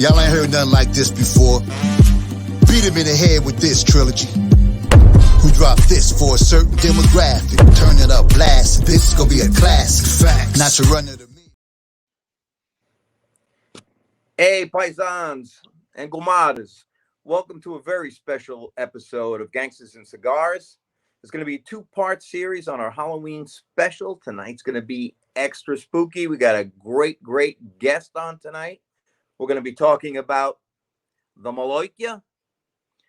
Y'all ain't heard nothing like this before. Beat him in the head with this trilogy. Who dropped this for a certain demographic? Turn it up, blast. This is gonna be a classic. Facts. Not your run of the mill. Hey, paisans and comadres. Welcome to a very special episode of Gangsters and Cigars. It's going to be a two-part series on our Halloween special. Tonight's going to be extra spooky. We got a great guest on tonight. We're going to be talking about the Maloikia.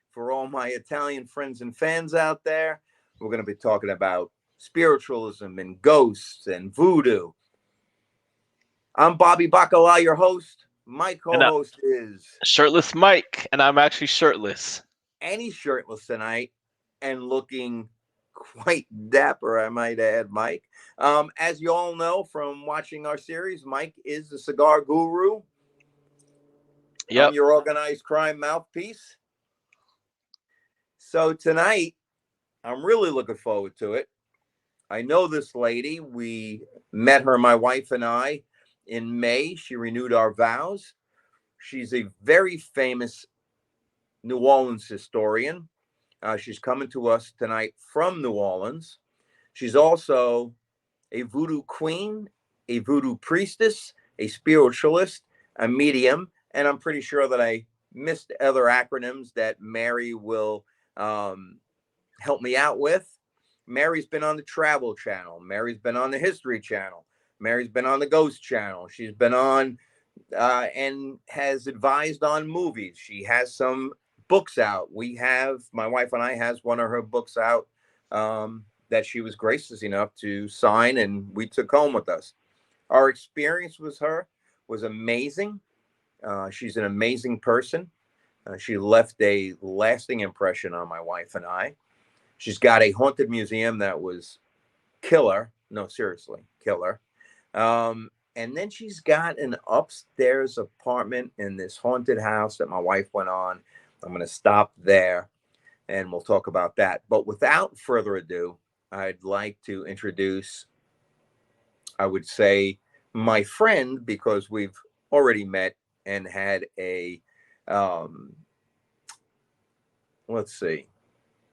For all my Italian friends and fans out there, we're going to be talking about spiritualism and ghosts and voodoo. I'm Bobby Bacala, your host. My co-host is Shirtless Mike, and I'm actually shirtless. And he's shirtless tonight and looking quite dapper, I might add, Mike. As you all know from watching our series, Mike is the cigar guru. Yep. I'm your organized crime mouthpiece. So tonight, I'm really looking forward to it. I know this lady. We met her, my wife and I, in May. She renewed our vows. She's a very famous New Orleans historian. She's coming to us tonight from New Orleans. She's also a voodoo queen, a voodoo priestess, a spiritualist, a medium, and I'm pretty sure that I missed other acronyms that Mary will help me out with. Mary's been on the Travel Channel. Mary's been on the History Channel. Mary's been on the Ghost Channel. She's been on and has advised on movies. She has some books out. My wife and I has one of her books out that she was gracious enough to sign, and we took home with us. Our experience with her was amazing. She's an amazing person. She left a lasting impression on my wife and I. She's got a haunted museum that was killer. No, seriously, killer. And then she's got an upstairs apartment in this haunted house that my wife went on. I'm going to stop there and we'll talk about that. But without further ado, I'd like to introduce, I would say, my friend, because we've already met and had a,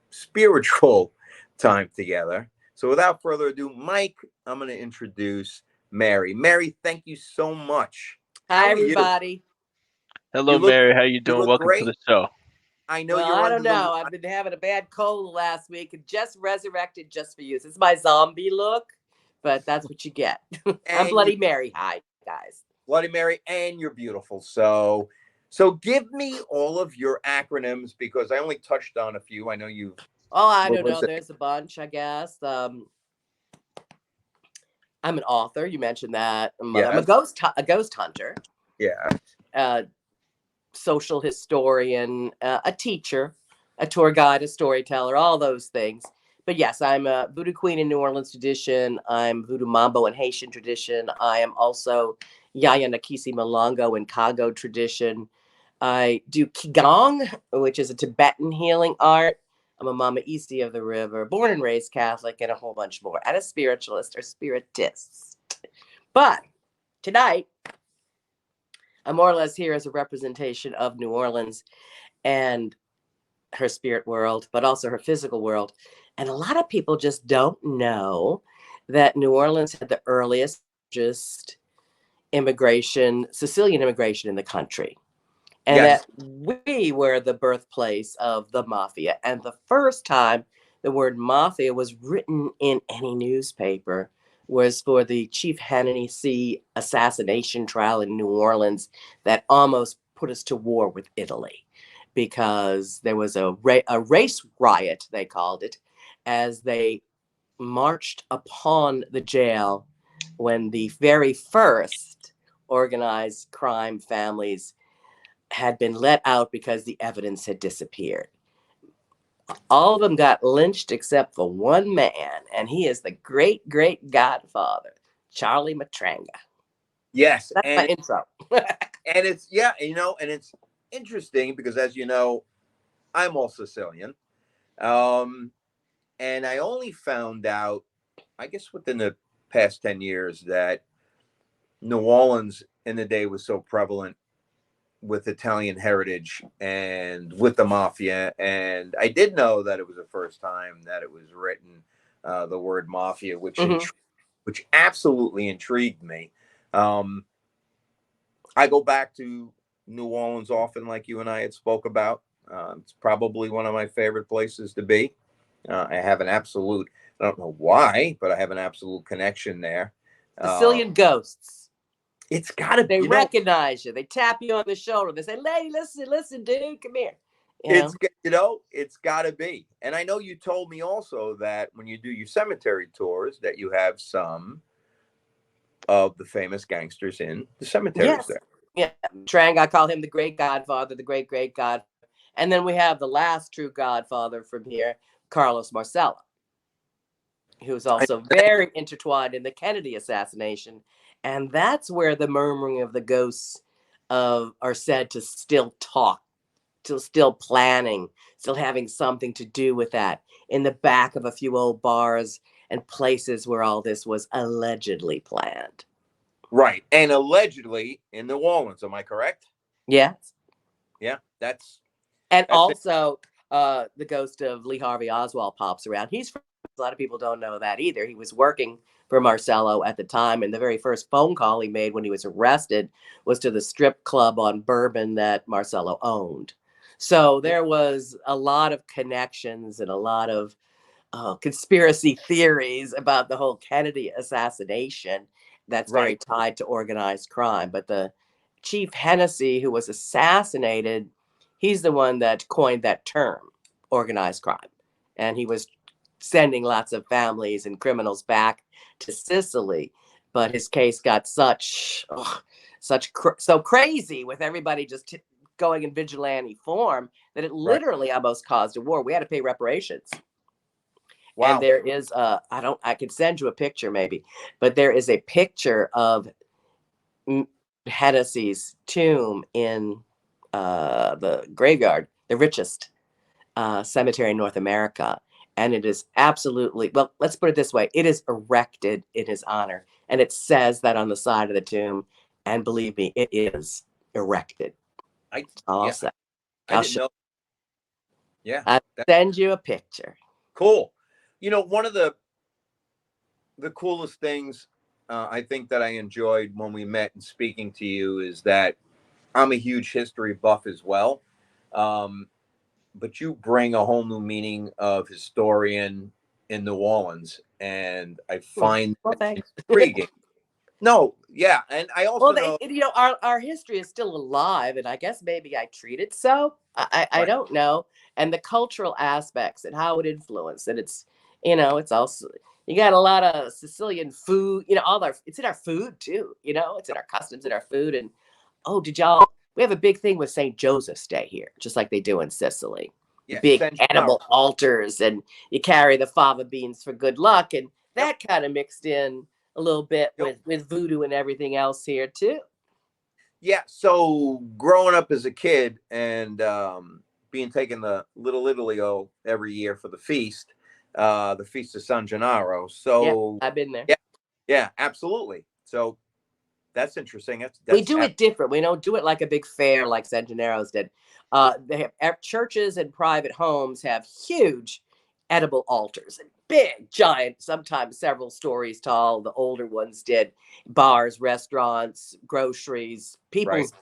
spiritual time together. So without further ado, Mike, I'm going to introduce Mary. Mary, thank you so much. Hi, everybody. Hello, Mary. How you doing? Welcome to the show. I know I don't know. I've been having a bad cold last week and just resurrected just for you. This is my zombie look, but that's what you get. I'm Bloody Mary. Hi, guys. Bloody Mary, and you're beautiful. So give me all of your acronyms because I only touched on a few. I know you. Oh, I don't know. There's a bunch, I guess. I'm an author. You mentioned that. I'm a ghost hunter. Yeah. Social historian, a teacher, a tour guide, a storyteller, all those things. But yes, I'm a Voodoo Queen in New Orleans tradition. I'm Voodoo Mambo in Haitian tradition. I am also Yaya Nakisi Malongo in Kago tradition. I do Qigong, which is a Tibetan healing art. I'm a Mama Isi of the River, born and raised Catholic, and a whole bunch more, and a spiritualist or spiritist. But tonight, I'm more or less here as a representation of New Orleans and her spirit world, but also her physical world. And a lot of people just don't know that New Orleans had the earliest Sicilian immigration in the country. And yes, that we were the birthplace of the mafia. And the first time the word mafia was written in any newspaper was for the Chief Hennessy assassination trial in New Orleans that almost put us to war with Italy, because there was a race riot, they called it, as they marched upon the jail when the very first organized crime families had been let out because the evidence had disappeared. All of them got lynched except for one man, and he is the great godfather, Charlie Matranga. Yes, that's my intro. And it's interesting because, as you know, I'm also Sicilian, and I only found out, I guess, within the past 10 years that New Orleans in the day was so prevalent with Italian heritage and with the mafia. And I did know that it was the first time that it was written, the word mafia, which which absolutely intrigued me. I go back to New Orleans often, like you and I had spoke about. It's probably one of my favorite places to be. I have an absolute, I don't know why, but I have an absolute connection there. Sicilian ghosts. It's got to be. They recognize you. They tap you on the shoulder. They say, "Lady, listen, dude, come here." It's got to be. And I know you told me also that when you do your cemetery tours, that you have some of the famous gangsters in the cemeteries there. Yeah, Trang, I call him the great godfather, the great godfather. And then we have the last true godfather from here, Carlos Marcello, who's also very intertwined in the Kennedy assassination. And that's where the murmuring of the ghosts are said to still talk, to still planning, still having something to do with that in the back of a few old bars and places where all this was allegedly planned. Right. And allegedly in New Orleans, am I correct? Yes. Yeah, that's also the ghost of Lee Harvey Oswald pops around. A lot of people don't know that either. He was working for Marcello at the time, and the very first phone call he made when he was arrested was to the strip club on Bourbon that Marcello owned. So there was a lot of connections and a lot of conspiracy theories about the whole Kennedy assassination that's very tied to organized crime. But the Chief Hennessy, who was assassinated, he's the one that coined that term, organized crime. And he was sending lots of families and criminals back to Sicily. But his case got so crazy with everybody just going in vigilante form that it literally almost caused a war. We had to pay reparations. Wow. And there is I could send you a picture maybe, but there is a picture of Hennessy's tomb in the graveyard, the richest cemetery in North America. And it is absolutely, well, let's put it this way. It is erected in his honor. And it says that on the side of the tomb. And believe me, it is erected. I'll didn't know. Yeah. I'll send you a picture. Cool. You know, one of the coolest things I think that I enjoyed when we met and speaking to you is that I'm a huge history buff as well. But you bring a whole new meaning of historian in New Orleans. And I find intriguing. No, yeah. And I also know our history is still alive. And I guess maybe I treat it so. I don't know. And the cultural aspects and how it influenced. And it's, it's also, you got a lot of Sicilian food, it's in our food too, it's in our customs, in our food. And, we have a big thing with St. Joseph's Day here, just like they do in Sicily. Yeah, big animal altars, and you carry the fava beans for good luck. And that kind of mixed in a little bit with voodoo and everything else here too. Yeah. So growing up as a kid and being taken to Little Italy every year for the feast of San Gennaro. So I've been there. Yeah, absolutely. So that's interesting. We do it different. We don't do it like a big fair like San Gennaro's did. They have churches and private homes have huge edible altars and big, giant, sometimes several stories tall. The older ones did bars, restaurants, groceries, people's.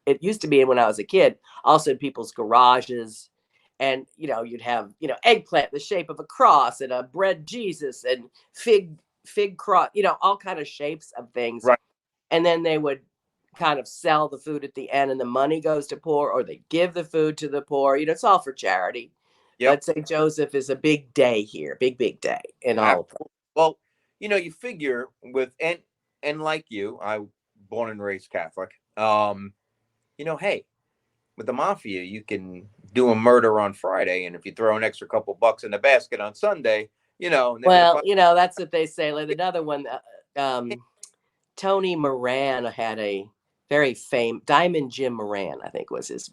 It used to be when I was a kid, also in people's garages. And, you'd have, eggplant the shape of a cross and a bread Jesus and fig cross, all kind of shapes of things. Right. And then they would kind of sell the food at the end and the money goes to poor, or they give the food to the poor. It's all for charity. But St. Joseph is a big day here, big day in all of them. Well, you figure with, and like you, I born and raised Catholic, hey, with the mafia, you can do a murder on Friday. And if you throw an extra couple bucks in the basket on Sunday, that's what they say. Like another one, Tony Moran had a very famous Diamond Jim Moran, I think was his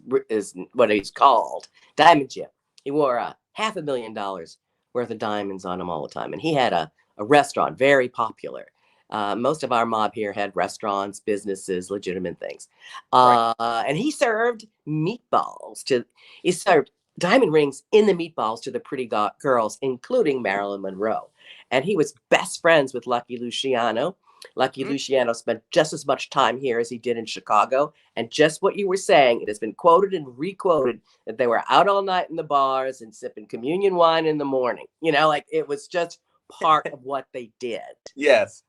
what he's called, Diamond Jim. He wore $500,000 worth of diamonds on him all the time, and he had a restaurant very popular Most of our mob here had restaurants, businesses, legitimate things. Right. And he served he served diamond rings in the meatballs to the pretty girls, including Marilyn Monroe. And he was best friends with Lucky Luciano. Lucky Luciano spent just as much time here as he did in Chicago. And just what you were saying, it has been quoted and requoted that they were out all night in the bars and sipping communion wine in the morning. You know, like it was just part of what they did. Yes.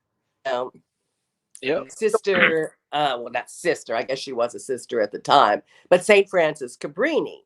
Sister, well, not sister, I guess she was a sister at the time, but St. Francis Cabrini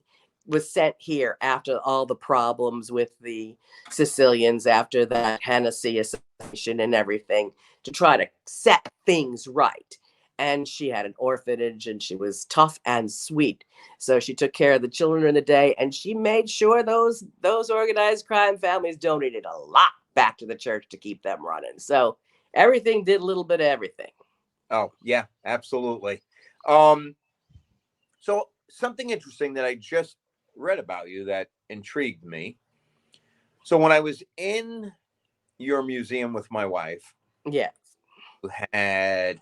was sent here after all the problems with the Sicilians, after that Hennessy assassination and everything, to try to set things right. And she had an orphanage, and she was tough and sweet. So she took care of the children in the day, and she made sure those organized crime families donated a lot back to the church to keep them running. So everything did a little bit of everything. Oh, yeah, absolutely. So something interesting that I just read about you that intrigued me. So when I was in your museum with my wife, yes, you had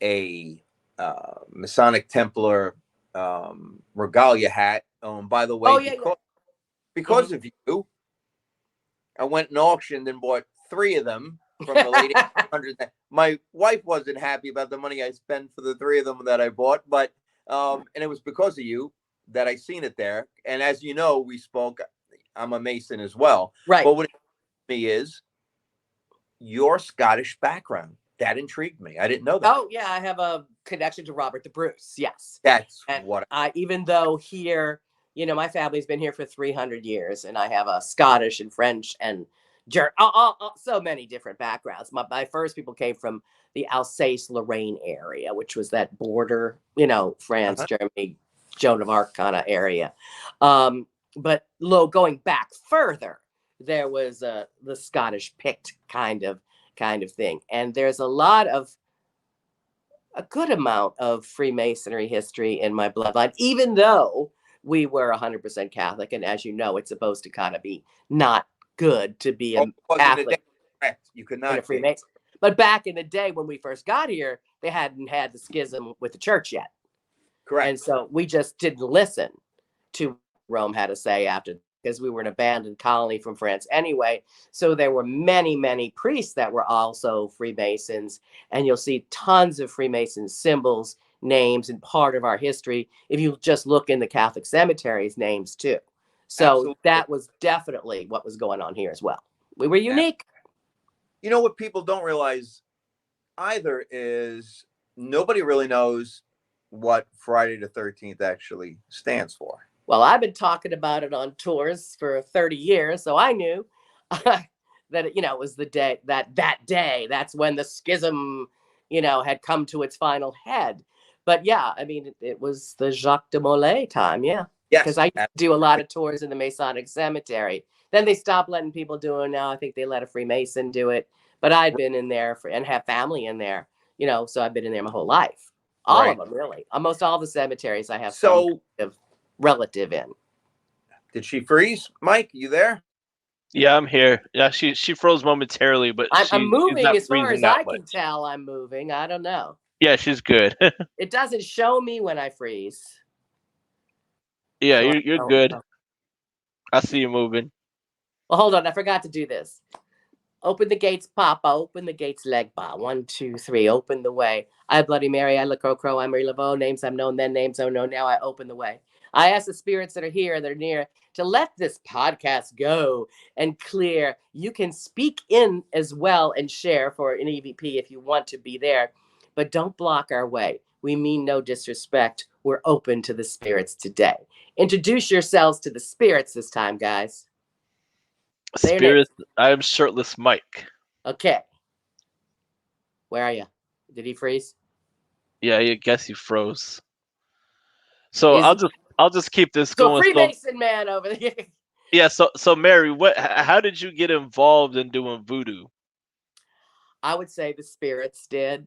a Masonic Templar regalia hat. By the way, because of you, I went and auctioned and bought 3 of them from the late 1800s. My wife wasn't happy about the money I spent for the 3 of them that I bought, but and it was because of you that I seen it there. And as you know, we spoke. I'm a Mason as well, right? But what it me is your Scottish background. That intrigued me. I didn't know that. Oh yeah, I have a connection to Robert the Bruce. Yes, that's and what even though here, you know, my family's been here for 300 years, and I have a Scottish and French and so many different backgrounds. My first people came from the Alsace-Lorraine area, which was that border, you know, France, Germany, Joan of Arc kind of area. But going back further, there was the Scottish Pict kind of thing, and there's a good amount of Freemasonry history in my bloodline, even though we were 100% Catholic, and as you know, it's supposed to kind of be not good to be a Catholic. Correct. You could not a Freemason. But back in the day when we first got here, they hadn't had the schism with the church yet. Correct. And so we just didn't listen to what Rome had to say after, because we were an abandoned colony from France anyway. So there were many, many priests that were also Freemasons. And you'll see tons of Freemason symbols, names, and part of our history if you just look in the Catholic cemeteries, names too. So absolutely. That was definitely what was going on here as well. We were unique. You know what people don't realize either is nobody really knows what Friday the 13th actually stands for. Well, I've been talking about it on tours for 30 years, so I knew that, you know, it was the day that day, that's when the schism, you know, had come to its final head. But yeah, I mean, it was the Jacques de Molay time, yeah. Yes. Because I do a lot of tours in the Masonic Cemetery. Then they stopped letting people do it. Now I think they let a Freemason do it. But I'd been in there and have family in there, you know, so I've been in there my whole life. All of them, really. Almost all the cemeteries I have some relative in. Did she freeze? Mike, you there? Yeah, I'm here. Yeah, she froze momentarily, but I'm moving as far as I can tell. I'm moving. I don't know. Yeah, she's good. It doesn't show me when I freeze. Yeah, so you're good. I see you moving. Well, hold on. I forgot to do this. Open the gates, Papa. Open the gates, Legba. 1, 2, 3. Open the way. I, Bloody Mary, I, Crow, I, Marie Laveau. Names unknown, then names unknown. Now I open the way. I ask the spirits that are here, that are near, to let this podcast go and clear. You can speak in as well and share for an EVP if you want to be there, but don't block our way. We mean no disrespect. We're open to the spirits today. Introduce yourselves to the spirits this time, guys. Spirits, I'm Shirtless Mike. Okay. Where are you? Did he freeze? Yeah, I guess he froze. So I'll just keep this going. Freemason man over there. Yeah, so Mary, how did you get involved in doing voodoo? I would say the spirits did.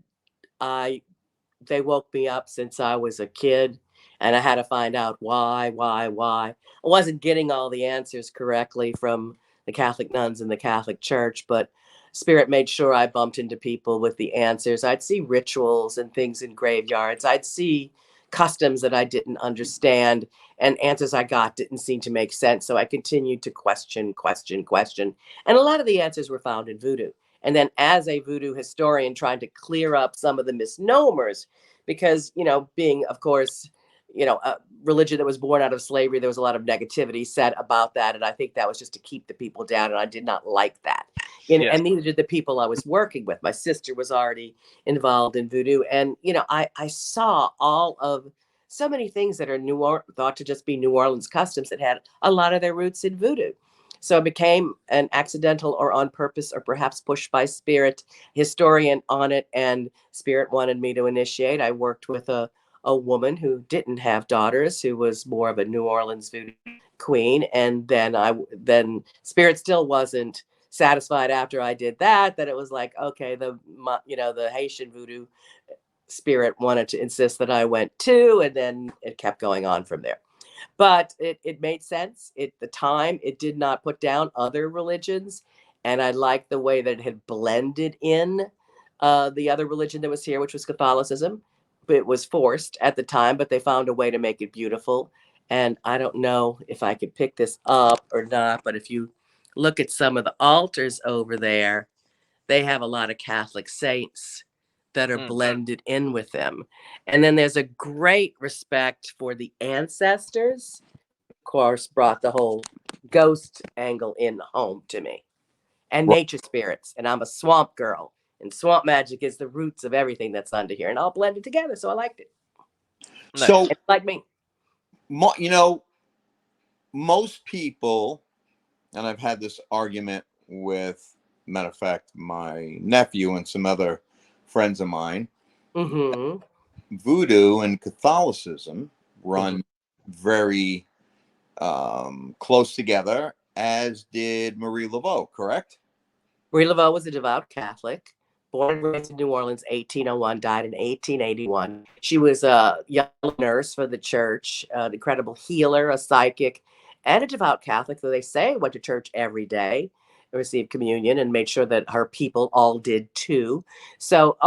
They woke me up since I was a kid, and I had to find out why. I wasn't getting all the answers correctly from the Catholic nuns in the Catholic Church, but Spirit made sure I bumped into people with the answers. I'd see rituals and things in graveyards. I'd see customs that I didn't understand, and answers I got didn't seem to make sense. So I continued to question. And a lot of the answers were found in voodoo. And then as a voodoo historian, trying to clear up some of the misnomers, because, being, of course, a religion that was born out of slavery, there was a lot of negativity said about that. And I think that was just to keep the people down. And I did not like that. And neither did the people I was working with. My sister was already involved in voodoo. And, I saw all of so many things that are thought to just be New Orleans customs that had a lot of their roots in voodoo. So I became an accidental or on purpose or perhaps pushed by Spirit historian on it. And Spirit wanted me to initiate. I worked with a woman who didn't have daughters, who was more of a New Orleans voodoo queen. And then Spirit still wasn't satisfied after I did that it was like, okay, the Haitian voodoo Spirit wanted to insist that I went too. And then it kept going on from there. But it made sense. At the time, it did not put down other religions. And I liked the way that it had blended in the other religion that was here, which was Catholicism. It was forced at the time, but they found a way to make it beautiful. And I don't know if I could pick this up or not, but if you look at some of the altars over there, they have a lot of Catholic saints that are blended in with them. And then there's a great respect for the ancestors. Of course, brought the whole ghost angle in home to me. And nature spirits. And I'm a swamp girl. And swamp magic is the roots of everything that's under here. And all blended together. So I liked it. So, it's like me. Most people, and I've had this argument with, matter of fact, my nephew and some other friends of mine. Voodoo and Catholicism run very close together, as did Marie Laveau, correct? Marie Laveau was a devout Catholic, born and raised in New Orleans, 1801, died in 1881. She was a young nurse for the church, an incredible healer, a psychic, and a devout Catholic, though they say went to church every day, received communion, and made sure that her people all did too. So,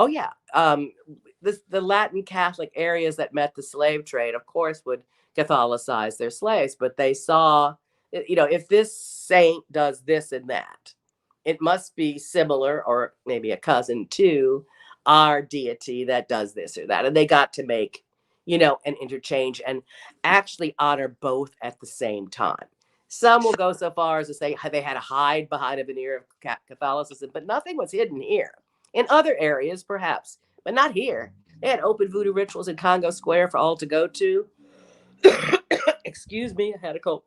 the Latin Catholic areas that met the slave trade, of course, would Catholicize their slaves, but they saw, if this saint does this and that, it must be similar or maybe a cousin to our deity that does this or that. And they got to make, an interchange and actually honor both at the same time. Some will go so far as to say they had to hide behind a veneer of Catholicism, but nothing was hidden here. In other areas, perhaps, but not here. They had open voodoo rituals in Congo Square for all to go to. Excuse me, I had a cold.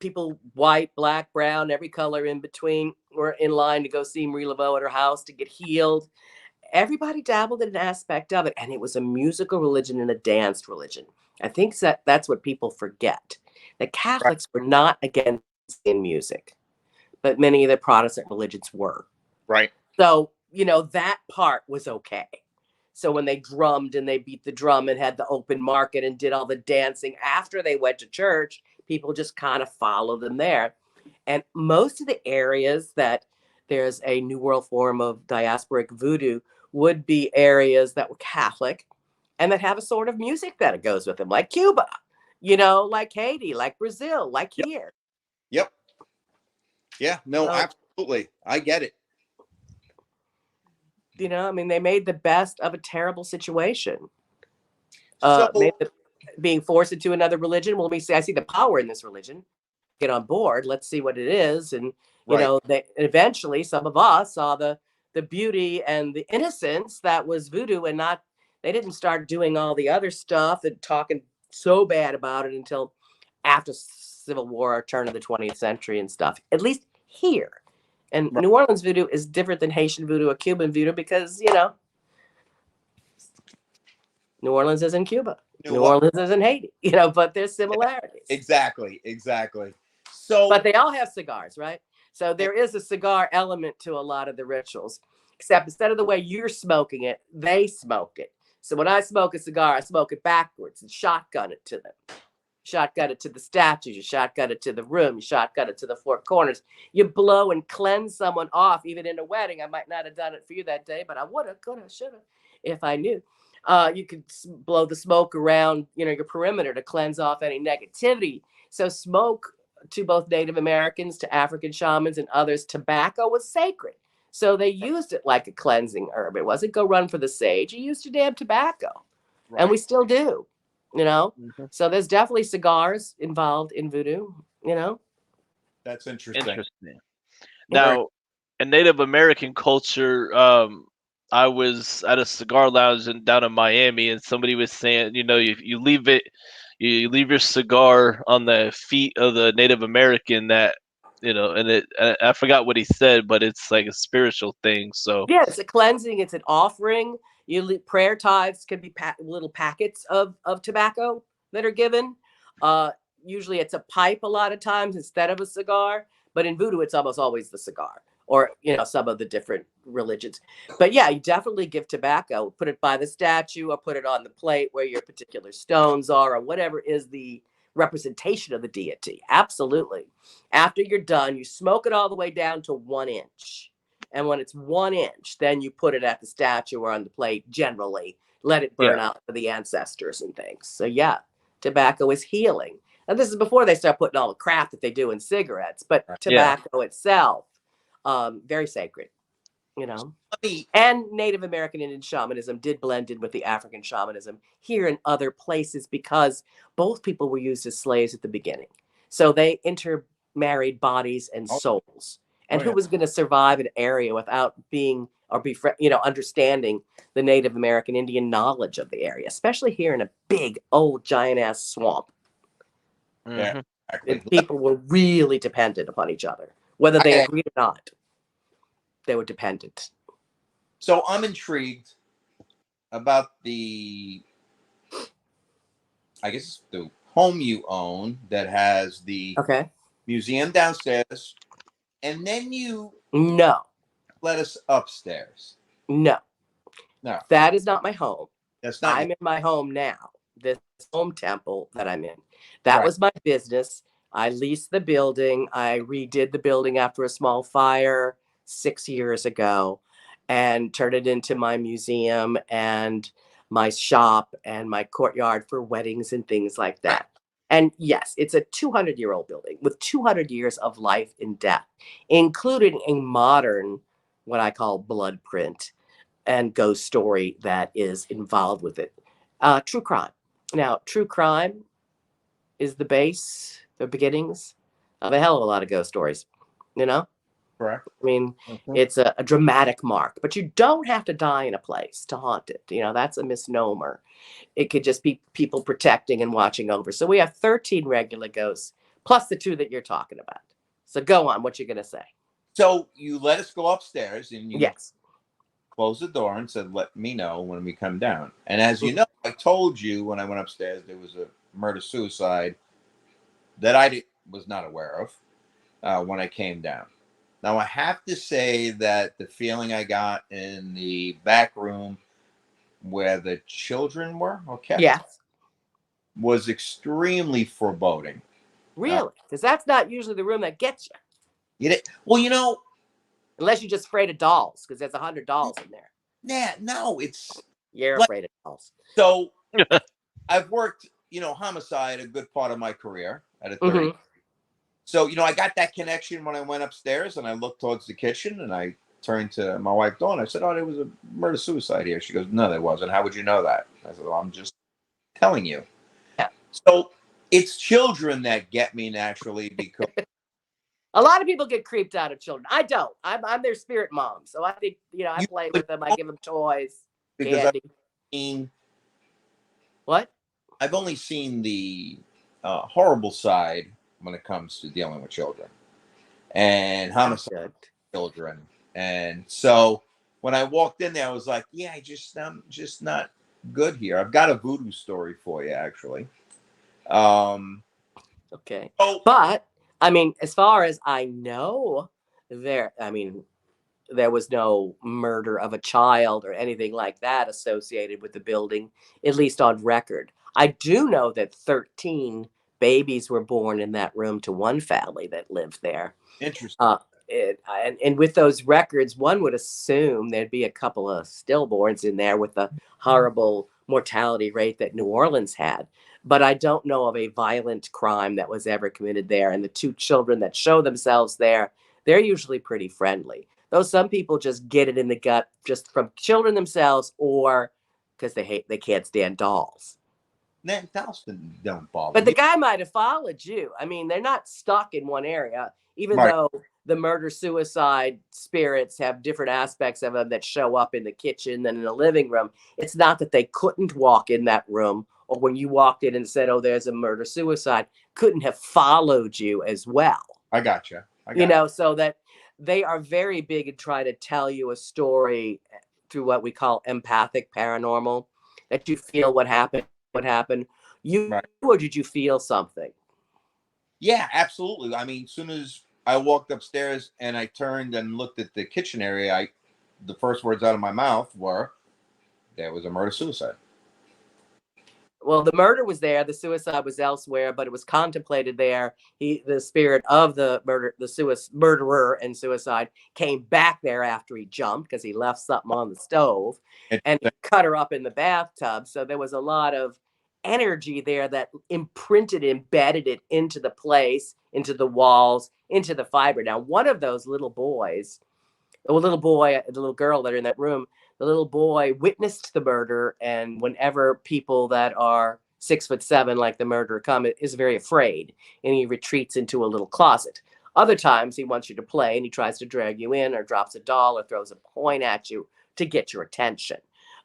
People, white, black, brown, every color in between, were in line to go see Marie Laveau at her house to get healed. Everybody dabbled in an aspect of it, and it was a musical religion and a dance religion. I think that's what people forget. The Catholics were not against in music, but many of the Protestant religions were. Right. So, that part was okay. So when they drummed and they beat the drum and had the open market and did all the dancing after they went to church, people just kind of follow them there. And most of the areas that there's a New World form of diasporic voodoo would be areas that were Catholic and that have a sort of music that it goes with them, like Cuba, like Haiti, like Brazil, like here. Yep. Yeah, no, absolutely. I get it. They made the best of a terrible situation. So, Being forced into another religion. Well, I see the power in this religion. Get on board. Let's see what it is. And, they eventually, some of us saw the beauty and the innocence that was voodoo, and they didn't start doing all the other stuff and talking so bad about it until after Civil War, turn of the 20th century and stuff, at least here. And New Orleans voodoo is different than Haitian voodoo or Cuban voodoo because, New Orleans is in Cuba. New Orleans is in Haiti, but there's similarities. Exactly. So, but they all have cigars, right? So there is a cigar element to a lot of the rituals, except instead of the way you're smoking it, they smoke it. So when I smoke a cigar, I smoke it backwards and shotgun it to them. shotgun it to the statues, you shotgun it to the room, you shotgun it to the four corners. You blow and cleanse someone off, even in a wedding. I might not have done it for you that day, but I would have, could have, should have, if I knew. You could blow the smoke around, your perimeter to cleanse off any negativity. So smoke, to both Native Americans, to African shamans and others, tobacco was sacred. So they used it like a cleansing herb. It wasn't go run for the sage. You used your damn tobacco. Right. And we still do, Mm-hmm. So there's definitely cigars involved in voodoo, That's interesting. Now, in Native American culture, I was at a cigar lounge down in Miami, and somebody was saying, you leave it, you leave your cigar on the feet of the Native American, that and I forgot what he said, but it's like a spiritual thing. So yeah, it's a cleansing, it's an offering. Prayer tithes can be little packets of tobacco that are given. Usually it's a pipe a lot of times instead of a cigar, but in voodoo it's almost always the cigar, or some of the different religions. But yeah, you definitely give tobacco, put it by the statue, or put it on the plate where your particular stones are, or whatever is the representation of the deity. Absolutely. After you're done, you smoke it all the way down to 1 inch. And when it's 1 inch, then you put it at the statue or on the plate, generally. Let it burn out for the ancestors and things. So yeah, tobacco is healing. And this is before they start putting all the crap that they do in cigarettes. But tobacco itself, very sacred, And Native American Indian shamanism did blend in with the African shamanism here and other places, because both people were used as slaves at the beginning. So they intermarried bodies and souls. And who was going to survive an area without being or be, understanding the Native American Indian knowledge of the area, especially here in a big, old, giant-ass swamp. Yeah, exactly. People were really dependent upon each other, whether they agreed or not. They were dependent. So I'm intrigued about the home you own that has the museum downstairs, and then you let us upstairs. No, that is not my home. That's not. I'm in my home now. This home temple that I'm in. That was my business. I leased the building. I redid the building after a small fire 6 years ago, and turned it into my museum and my shop and my courtyard for weddings and things like that. And yes, it's a 200-year-old building with 200 years of life and death, including a modern, what I call blood print and ghost story that is involved with it. True crime. Now, true crime is the base, the beginnings of a hell of a lot of ghost stories, Correct. I mean, it's a dramatic mark, but you don't have to die in a place to haunt it. That's a misnomer. It could just be people protecting and watching over. So we have 13 regular ghosts, plus the 2 that you're talking about. So go on, what you going to say? So you let us go upstairs, and you yes. closed the door and said, let me know when we come down. And as you know, I told you when I went upstairs, there was a murder-suicide that I was not aware of when I came down. Now, I have to say that the feeling I got in the back room where the children were, was extremely foreboding. Really? Because that's not usually the room that gets you. Well, unless you're just afraid of dolls, because there's 100 dolls in there. Yeah, no, it's... You're afraid of dolls. So, I've worked, homicide a good part of my career at a 30. So, I got that connection when I went upstairs, and I looked towards the kitchen, and I turned to my wife, Dawn. I said, oh, there was a murder-suicide here. She goes, no, there wasn't. How would you know that? I said, well, I'm just telling you. Yeah. So it's children that get me naturally, because... A lot of people get creeped out of children. I don't. I'm their spirit mom. So I think, I play with them. I give them toys, candy. What? I've only seen the horrible side when it comes to dealing with children and homicide children. And so when I walked in there, I was like, I'm just not good here. I've got a voodoo story for you, actually. Okay. But I mean, as far as I know, there was no murder of a child or anything like that associated with the building, at least on record. I do know that 13 babies were born in that room to one family that lived there. Interesting. And with those records, one would assume there'd be a couple of stillborns in there with the horrible mortality rate that New Orleans had. But I don't know of a violent crime that was ever committed there. And the two children that show themselves there, they're usually pretty friendly. Though some people just get it in the gut just from children themselves, or because they can't stand dolls. Dolls don't bother But the me. guy might have followed you. I mean, they're not stuck in one area, even Right. though the murder-suicide spirits have different aspects of them that show up in the kitchen and in the living room. It's not that they couldn't walk in that room, or when you walked in and said, oh, there's a murder-suicide, couldn't have followed you as well. I gotcha. So that they are very big in trying to tell you a story through what we call empathic paranormal, that you feel what happened. Right. Or did you feel something? Yeah, absolutely. I mean, as soon as I walked upstairs and I turned and looked at the kitchen area, the first words out of my mouth were, there was a murder-suicide. Well, the murder was there. The suicide was elsewhere, but it was contemplated there. The spirit of the murderer and suicide came back there after he jumped because he left something on the stove, and he cut her up in the bathtub. So there was a lot of energy there that embedded it into the place, into the walls, into the fiber. Now, one of those little boys, the little girl that are in that room, the little boy witnessed the murder, and whenever people that are 6'7", like the murderer, come, is very afraid, and he retreats into a little closet. Other times he wants you to play, and he tries to drag you in, or drops a doll, or throws a coin at you to get your attention.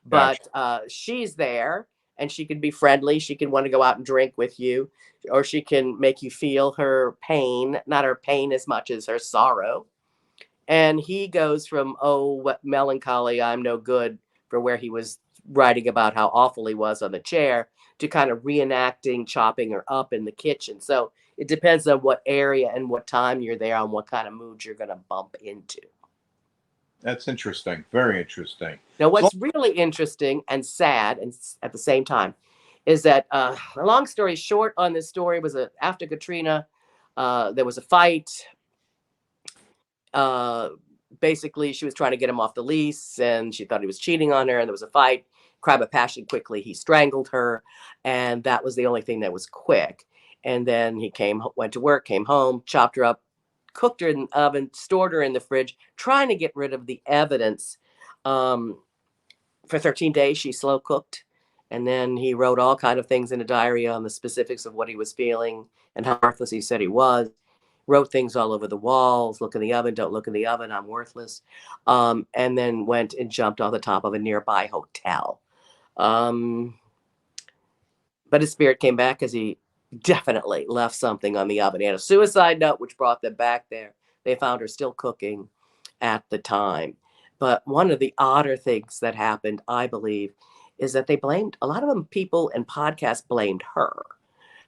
But she's there, and she can be friendly. She can want to go out and drink with you, or she can make you feel her pain, not her pain as much as her sorrow. And he goes from, oh, what melancholy, I'm no good, for where he was writing about how awful he was on the chair, to kind of reenacting chopping her up in the kitchen. So it depends on what area and what time you're there, on what kind of mood you're going to bump into. That's interesting. Very interesting. Now, what's really interesting and sad, and at the same time, is that a long story short on this story was after Katrina, there was a fight. Basically, she was trying to get him off the lease, and she thought he was cheating on her, and there was a fight. Crime of passion, quickly he strangled her, and that was the only thing that was quick. And then he went to work, came home, chopped her up, cooked her in the oven, stored her in the fridge, trying to get rid of the evidence. For 13 days, she slow cooked, and then he wrote all kind of things in a diary on the specifics of what he was feeling and how worthless he said he was. Wrote things all over the walls: look in the oven, don't look in the oven, I'm worthless. And then went and jumped on the top of a nearby hotel. But his spirit came back because he definitely left something on the oven. He had a suicide note, which brought them back there. They found her still cooking at the time. But one of the odder things that happened, I believe, is that they blamed, a lot of them, people and podcasts blamed her.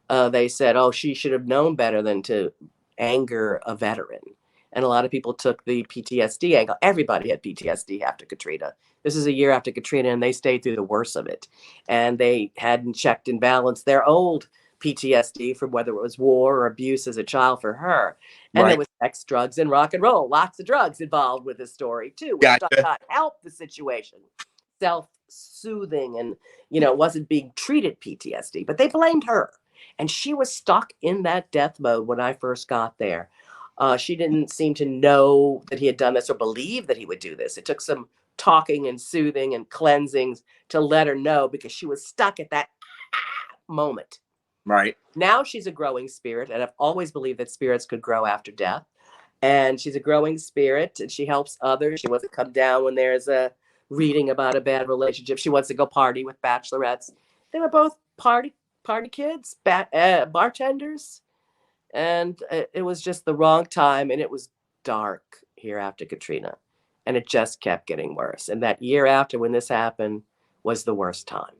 They said, oh, she should have known better than to anger a veteran. And a lot of people took the PTSD angle. Everybody had PTSD after Katrina. This is a year after Katrina, and they stayed through the worst of it. And they hadn't checked and balanced their old PTSD from whether it was war or abuse as a child for her. And there was sex, drugs, and rock and roll. Lots of drugs involved with this story, too, which does not help the situation. Self-soothing and, wasn't being treated PTSD. But they blamed her. And she was stuck in that death mode when I first got there. She didn't seem to know that he had done this or believe that he would do this. It took some talking and soothing and cleansings to let her know, because she was stuck at that moment. Right. Now she's a growing spirit, and I've always believed that spirits could grow after death. And she's a growing spirit, and she helps others. She wants to come down when there's a reading about a bad relationship. She wants to go party with bachelorettes. They were both party kids, bartenders. And it was just the wrong time, and it was dark here after Katrina, and it just kept getting worse. And that year after, when this happened, was the worst time.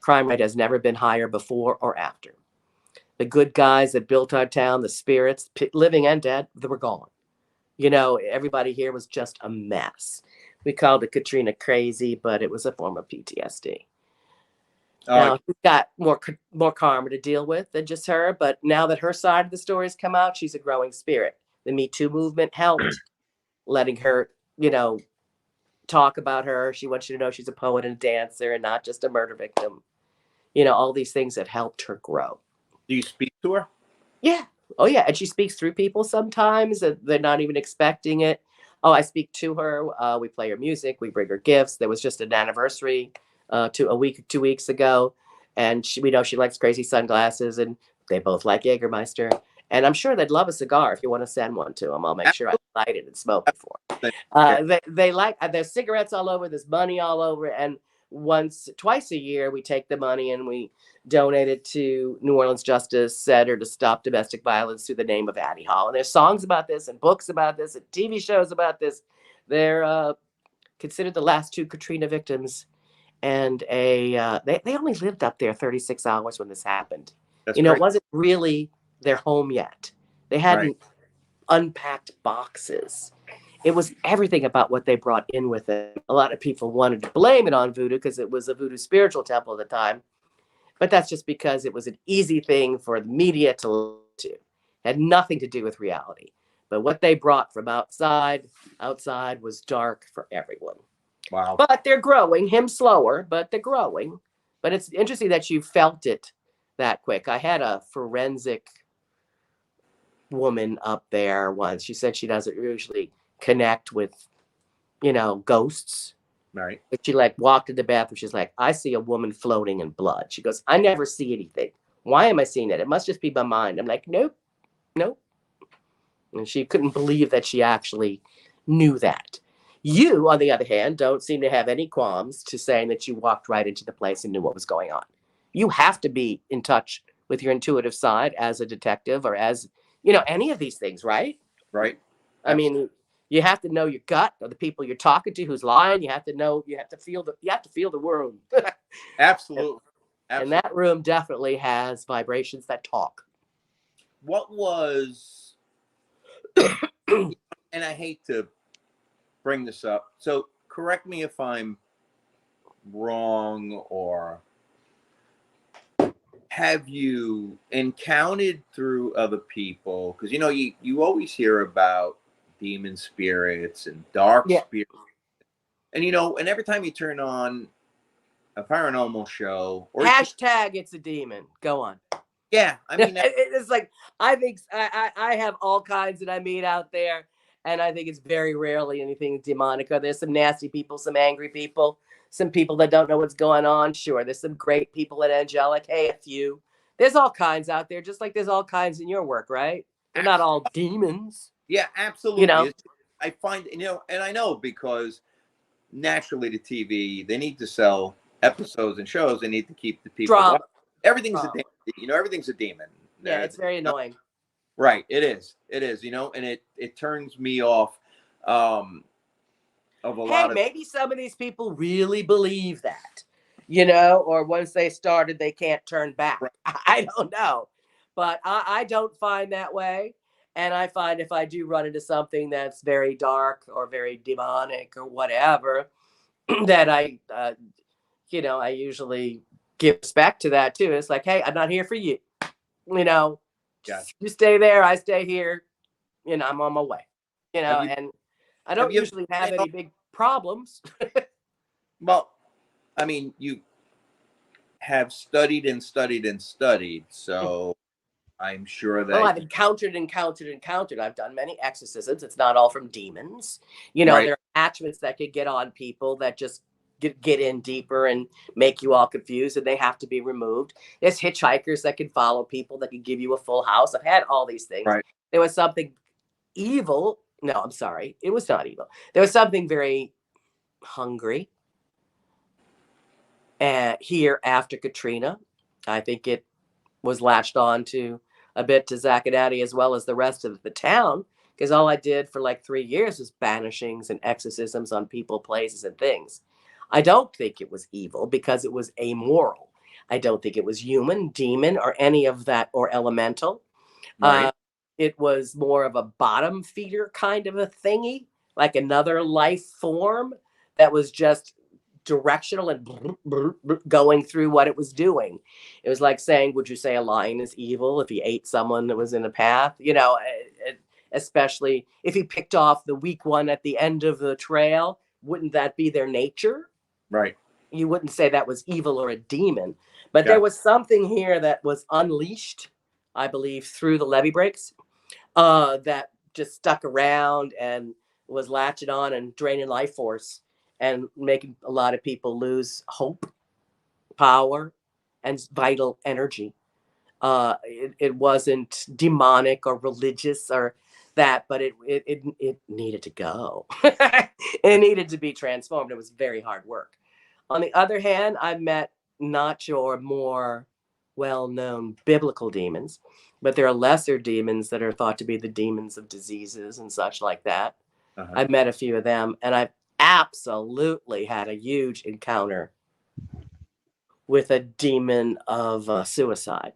Crime rate has never been higher before or after. The good guys that built our town, the spirits, living and dead, they were gone. Everybody here was just a mess. We called it Katrina crazy, but it was a form of PTSD. Now she's got more karma to deal with than just her, but now that her side of the story has come out, she's a growing spirit. The Me Too movement helped, letting her, talk about her. She wants you to know she's a poet and a dancer and not just a murder victim. All these things that helped her grow. Do you speak to her? Yeah. Oh, yeah. And she speaks through people sometimes and they're not even expecting it. Oh, I speak to her. We play her music. We bring her gifts. There was just an anniversary 2 weeks ago. And we know she likes crazy sunglasses and they both like Jägermeister. And I'm sure they'd love a cigar if you want to send one to them. I'll make sure I light it and smoke it for them. They like, there's cigarettes all over, there's money all over. And twice a year, we take the money and we donate it to New Orleans Justice Center to stop domestic violence through the name of Addie Hall. And there's songs about this and books about this and TV shows about this. They're considered the last 2 Katrina victims. And they only lived up there 36 hours when this happened. It wasn't really their home yet. They hadn't unpacked boxes. It was everything about what they brought in with it. A lot of people wanted to blame it on voodoo because it was a voodoo spiritual temple at the time. But that's just because it was an easy thing for the media to do. It had nothing to do with reality. But what they brought from outside was dark for everyone. Wow. But they're growing, him slower, but they're growing. But it's interesting that you felt it that quick. I had a forensic woman up there once. She said she doesn't usually connect with, ghosts. Right. But she walked in the bathroom. She's like, I see a woman floating in blood. She goes, I never see anything. Why am I seeing it? It must just be my mind. I'm like, nope. And she couldn't believe that she actually knew that. You, on the other hand, don't seem to have any qualms to saying that you walked right into the place and knew what was going on. You have to be in touch with your intuitive side as a detective or as, any of these things, right? Right. I mean, you have to know your gut or the people you're talking to who's lying. You have to feel the room. Absolutely. And that room definitely has vibrations that talk. What was, and I hate to bring this up, so correct me if I'm wrong, or have you encountered through other people, because you always hear about demon spirits and dark spirits, and and every time you turn on a paranormal show or hashtag it's a demon, go on. Yeah, I mean, it's like, I think I have all kinds that I meet out there, and I think it's very rarely anything demonic. Or there's some nasty people, some angry people, some people that don't know what's going on. Sure, there's some great people at angelic. Hey, a few. There's all kinds out there, just like there's all kinds in your work, right? They're not all demons. Yeah, absolutely. I find, and I know because naturally the TV, they need to sell episodes and shows. They need to keep the people. Drama. Everything's a demon. Everything's a demon. Yeah, it's very annoying. Right, it is, and it turns me off of a lot of. Maybe some of these people really believe that, or once they started, they can't turn back. Right. I don't know, but I don't find that way. And I find if I do run into something that's very dark or very demonic or whatever, that I usually give respect to that too. It's like, hey, I'm not here for you. You stay there, I stay here. I'm on my way. And I don't usually have any big problems. Well, I mean, you have studied and studied and studied, so I'm sure that. Oh, I've encountered. I've done many exorcisms. It's not all from demons. Right. There are attachments that could get on people that just get in deeper and make you all confused, and they have to be removed. There's hitchhikers that can follow people that can give you a full house. I've had all these things. Right. There was something evil. No, I'm sorry. It was not evil. There was something very hungry here after Katrina. I think it was latched on to a bit to Zach and Addie as well as the rest of the town, because all I did for like 3 years was banishings and exorcisms on people, places, and things. I don't think it was evil because it was amoral. I don't think it was human, demon, or any of that, or elemental. Right. It was more of a bottom feeder kind of a thingy, like another life form that was just directional and going through what it was doing. It was like saying, would you say a lion is evil if he ate someone that was in a path? You know, especially if he picked off the weak one at the end of the trail, wouldn't that be their nature? Right. You wouldn't say that was evil or a demon. But there was something here that was unleashed, I believe, through the levee breaks that just stuck around and was latching on and draining life force and making a lot of people lose hope, power, and vital energy. It wasn't demonic or religious or that, but it needed to go. It needed to be transformed. It was very hard work. On the other hand, I've met not your more well-known biblical demons, but there are lesser demons that are thought to be the demons of diseases and such like that. I've met a few of them, and I've absolutely had a huge encounter with a demon of suicide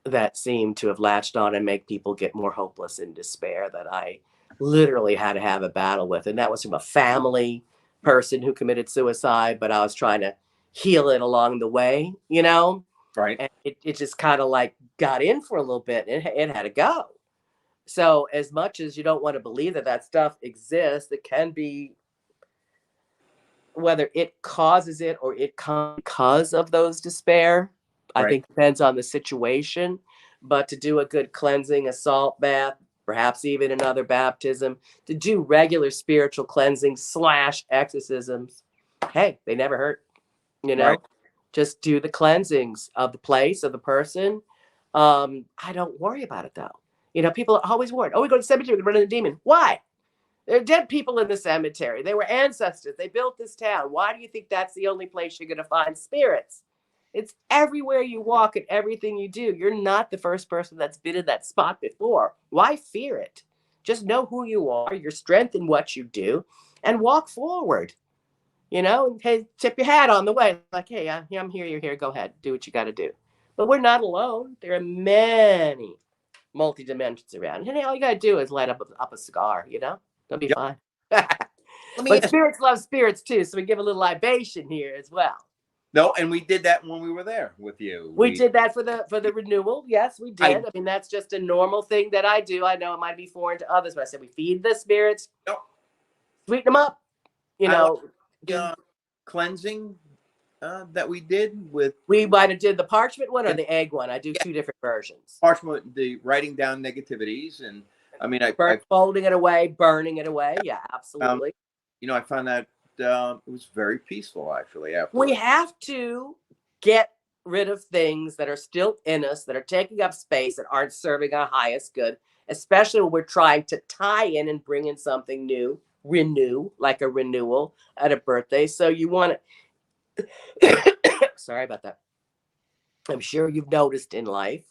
that seemed to have latched on and make people get more hopeless and despair that I literally had to have a battle with. And that was from a family person who committed suicide, but I was trying to heal it along the way, you know? Right. And it just kind of like got in for a little bit and it had to go. So as much as you don't want to believe that that stuff exists, it can be, whether it causes it or it comes because of those despair, I think depends on the situation. But to do a good cleansing, a salt bath, perhaps even another baptism, to do regular spiritual cleansing / exorcisms, hey, they never hurt, you know? Just do the cleansings of the place, of the person. I don't worry about it, though. You know, people are always worried. Oh, we go to the cemetery, we run into a demon. Why? There are dead people in the cemetery. They were ancestors. They built this town. Why do you think that's the only place you're going to find spirits? It's everywhere you walk and everything you do. You're not the first person that's been in that spot before. Why fear it? Just know who you are, your strength in what you do, and walk forward. You know, hey, tip your hat on the way. Like, hey, I'm here, you're here. Go ahead. Do what you got to do. But we're not alone. There are many multi-dimensions around. And all you got to do is light up a cigar, you know? They'll be fine. But spirits love spirits too, so we give a little libation here as well. No, and we did that when we were there with you. We did that for the renewal. Yes, we did. I mean, that's just a normal thing that I do. I know it might be foreign to others, but I said we feed the spirits, sweeten them up. You know, cleansing that we did with. We might have did the parchment one or the egg one. I do two different versions. Parchment, the writing down negativities, and I mean, folding it away, burning it away. Yeah, absolutely. You know, I found that it was very peaceful, actually. We have to get rid of things that are still in us, that are taking up space, that aren't serving our highest good, especially when we're trying to tie in and bring in something new, renew, like a renewal at a birthday. So you want to, sorry about that. I'm sure you've noticed in life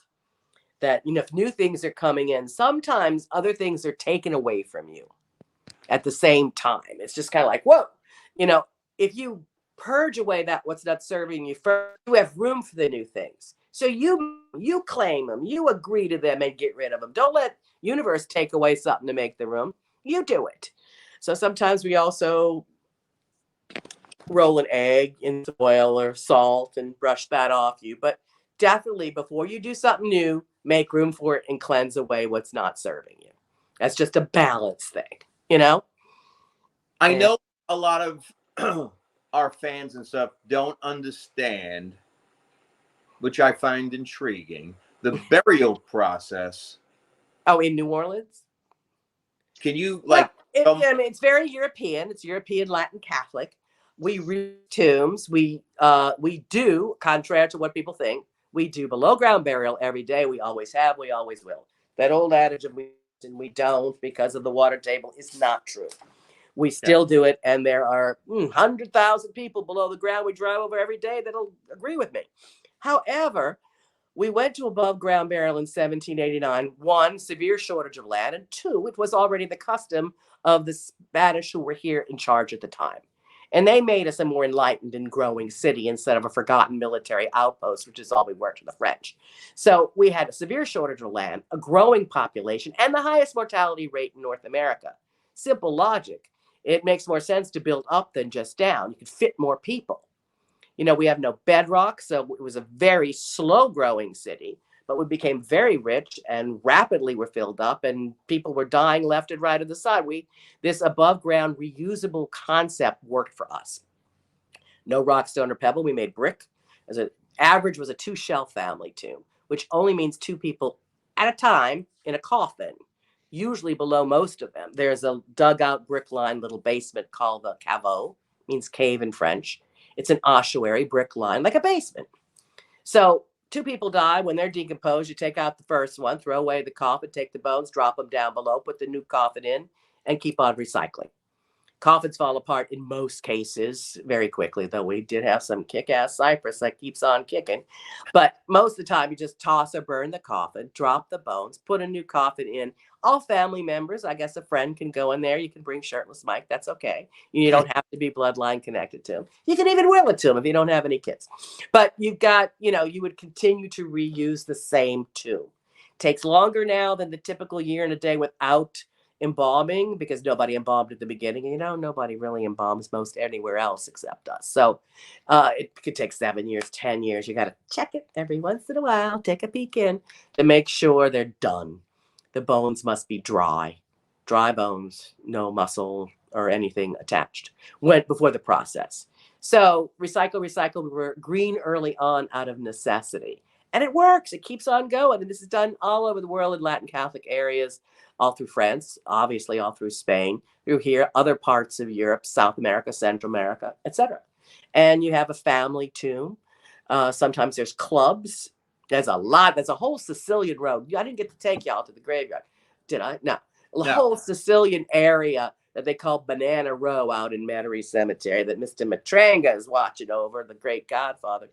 that, you know, if new things are coming in, sometimes other things are taken away from you at the same time. It's just kind of like, whoa, you know, if you purge away that what's not serving you first, you have room for the new things. So you claim them, you agree to them and get rid of them. Don't let universe take away something to make the room. You do it. So sometimes we also roll an egg in oil or salt and brush that off you. But definitely before you do something new, make room for it and cleanse away what's not serving you. That's just a balance thing, you know? I know a lot of our fans and stuff don't understand, which I find intriguing, the burial process. Oh, in New Orleans? Can you I mean, it's very European. It's European Latin Catholic. We read tombs. We do, contrary to what people think, we do below ground burial every day. We always have. We always will. That old adage of we don't because of the water table is not true. We still do it, and there are 100,000 people below the ground we drive over every day that'll agree with me. However, we went to above ground burial in 1789. 1, severe shortage of land, and 2, it was already the custom of the Spanish who were here in charge at the time. And they made us a more enlightened and growing city instead of a forgotten military outpost, which is all we were to the French. So we had a severe shortage of land, a growing population, and the highest mortality rate in North America. Simple logic. it makes more sense to build up than just down. You could fit more people. You know, we have no bedrock, so it was a very slow growing city, but we became very rich and rapidly were filled up, and people were dying left and right of the side. This above ground reusable concept worked for us. No rock, stone, or pebble. We made brick. As an average was a 2-shelf family tomb, which only means 2 people at a time in a coffin, usually below most of them. There's a dugout brick lined little basement called the caveau, means cave in French. It's an ossuary brick line, like a basement. So 2 people die. When they're decomposed, you take out the first one, throw away the coffin, take the bones, drop them down below, put the new coffin in, and keep on recycling. Coffins fall apart in most cases very quickly, though we did have some kick-ass cypress that keeps on kicking. But most of the time, you just toss or burn the coffin, drop the bones, put a new coffin in. All family members, I guess a friend can go in there. You can bring shirtless Mike. That's okay. You don't have to be bloodline connected to him. You can even will it to him if you don't have any kids. But you've got, you would continue to reuse the same tomb. Takes longer now than the typical year and a day without embalming, because nobody embalmed at the beginning. Nobody really embalms most anywhere else except us. So it could take 7 years, 10 years. You got to check it every once in a while, take a peek in to make sure they're done. The bones must be dry bones, no muscle or anything attached before the process. So recycle. We were green early on out of necessity. And it works. It keeps on going. And this is done all over the world in Latin Catholic areas, all through France, obviously all through Spain, through here, other parts of Europe, South America, Central America, etc. And you have a family tomb. Sometimes there's clubs. There's a whole Sicilian road. I didn't get to take y'all to the graveyard, did I? No. Whole Sicilian area that they call Banana Row out in Metairie Cemetery that Mr. Matranga is watching over, the great godfather.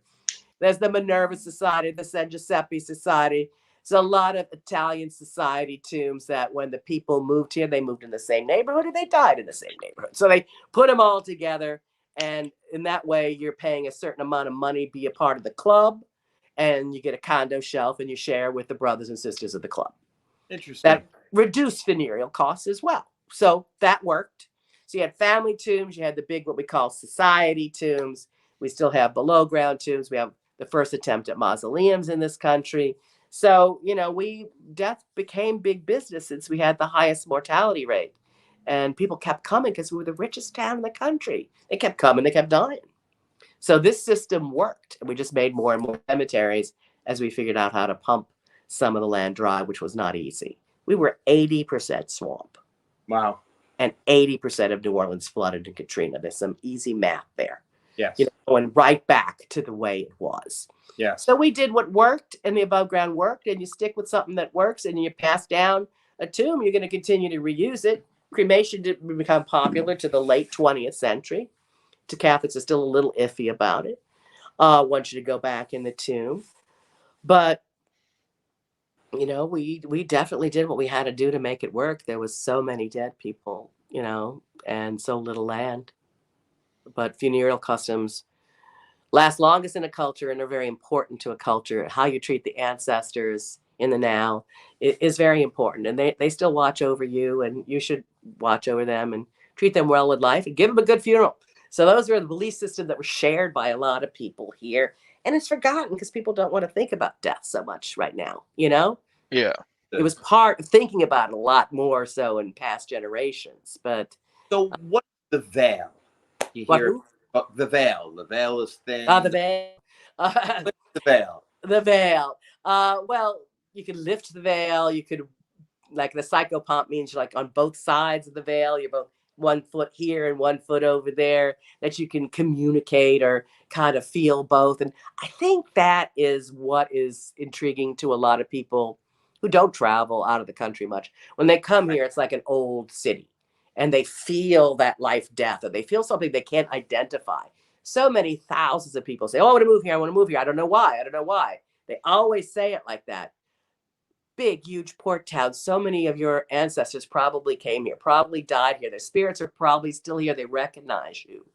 There's the Minerva Society, the San Giuseppe Society. It's a lot of Italian society tombs that when the people moved here, they moved in the same neighborhood and they died in the same neighborhood. So they put them all together. And in that way, you're paying a certain amount of money, be a part of the club, and you get a condo shelf and you share with the brothers and sisters of the club. Interesting. That reduced funereal costs as well. So that worked. So you had family tombs. You had the big, what we call society tombs. We still have below ground tombs. We have the first attempt at mausoleums in this country. So, death became big business since we had the highest mortality rate. And people kept coming because we were the richest town in the country. They kept coming, they kept dying. So this system worked. And we just made more and more cemeteries as we figured out how to pump some of the land dry, which was not easy. We were 80% swamp. Wow. And 80% of New Orleans flooded in Katrina. There's some easy math there. Yes. Going right back to the way it was. Yes. So we did what worked, and the above ground worked, and you stick with something that works, and you pass down a tomb, you're going to continue to reuse it. Cremation didn't become popular to the late 20th century. To Catholics, are still a little iffy about it. Want you to go back in the tomb. But, we definitely did what we had to do to make it work. There was so many dead people, and so little land. But funereal customs last longest in a culture and are very important to a culture. How you treat the ancestors in the now is very important. And they still watch over you, and you should watch over them and treat them well in life and give them a good funeral. So those are the belief systems that were shared by a lot of people here. And it's forgotten because people don't want to think about death so much right now, Yeah. It was part of thinking about it a lot more so in past generations. But so what's the veil? You hear the veil. The veil is thin. The veil. What's the veil? The veil. Well, you could lift the veil. You could, like the psychopomp means you're like on both sides of the veil. You're both 1 foot here and 1 foot over there, that you can communicate or kind of feel both. And I think that is what is intriguing to a lot of people who don't travel out of the country much. When they come here, it's like an old city. And they feel that life death, or they feel something they can't identify. So many thousands of people say, oh, I want to move here. I want to move here. I don't know why. They always say it like that. Big, huge port town. So many of your ancestors probably came here, probably died here. Their spirits are probably still here. They recognize you.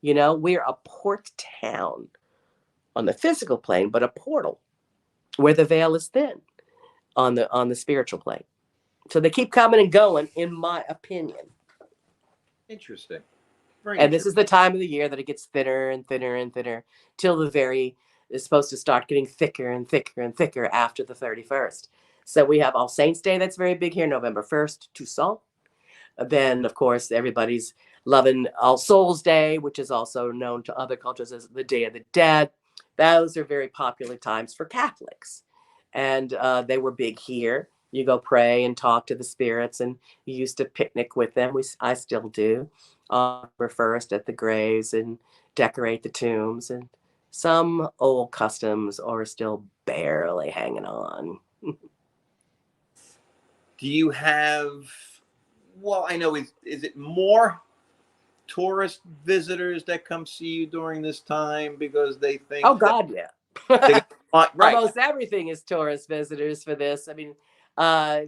We're a port town on the physical plane, but a portal where the veil is thin on the spiritual plane. So they keep coming and going, in my opinion. Interesting. Very And this is interesting. the time of the year that it gets thinner and thinner and thinner till it's supposed to start getting thicker and thicker and thicker after the 31st. So we have All Saints Day, that's very big here, November 1st, Toussaint. Then, of course, everybody's loving All Souls Day, which is also known to other cultures as the Day of the Dead. Those are very popular times for Catholics. And they were big here. You go pray and talk to the spirits, and you used to picnic with them. I still do. We're first at the graves and decorate the tombs. And some old customs are still barely hanging on. Do you have, well, I know, is it more tourist visitors that come see you during this time because they think God, yeah. right. Almost everything is tourist visitors for this. I mean,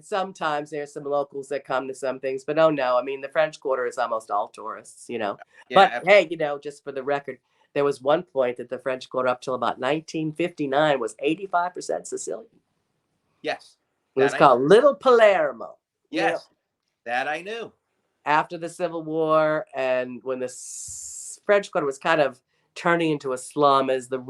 sometimes there's some locals that come to some things, but oh no, I mean, the French Quarter is almost all tourists, Yeah, but absolutely. hey, just for the record, there was one point that the French Quarter up till about 1959 was 85% Sicilian. Yes. It was called Little Palermo. Yes. That I knew. After the Civil War, and when the French Quarter was kind of turning into a slum as the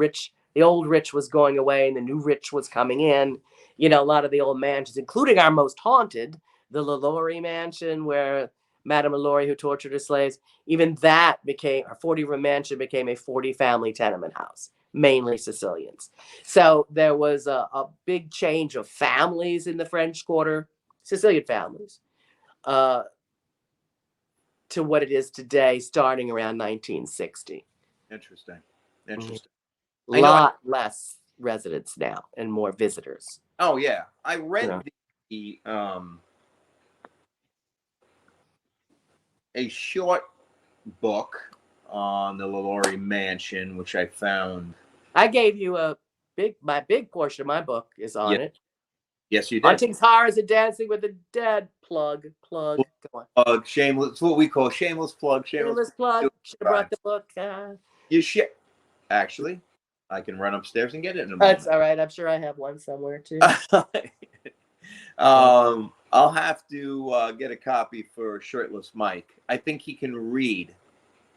old rich was going away and the new rich was coming in, a lot of the old mansions, including our most haunted, the LaLaurie mansion, where Madame LaLaurie, who tortured her slaves, even that our 40-room mansion became a 40-family tenement house, mainly Sicilians. So there was a big change of families in the French Quarter, Sicilian families, to what it is today, starting around 1960. Interesting. A lot less residents now and more visitors. Oh yeah, I read the a short book on the LaLaurie Mansion, which I found. I gave you my big portion of my book is on it. Yes, you did. Hauntings, Horrors, and Dancing with the Dead. Plug. Go on. Shameless. What we call shameless plug. Shameless plug. Should have brought the book. You should. Actually, I can run upstairs and get it in a moment. That's all right. I'm sure I have one somewhere too. I'll have to get a copy for Shirtless Mike. I think he can read.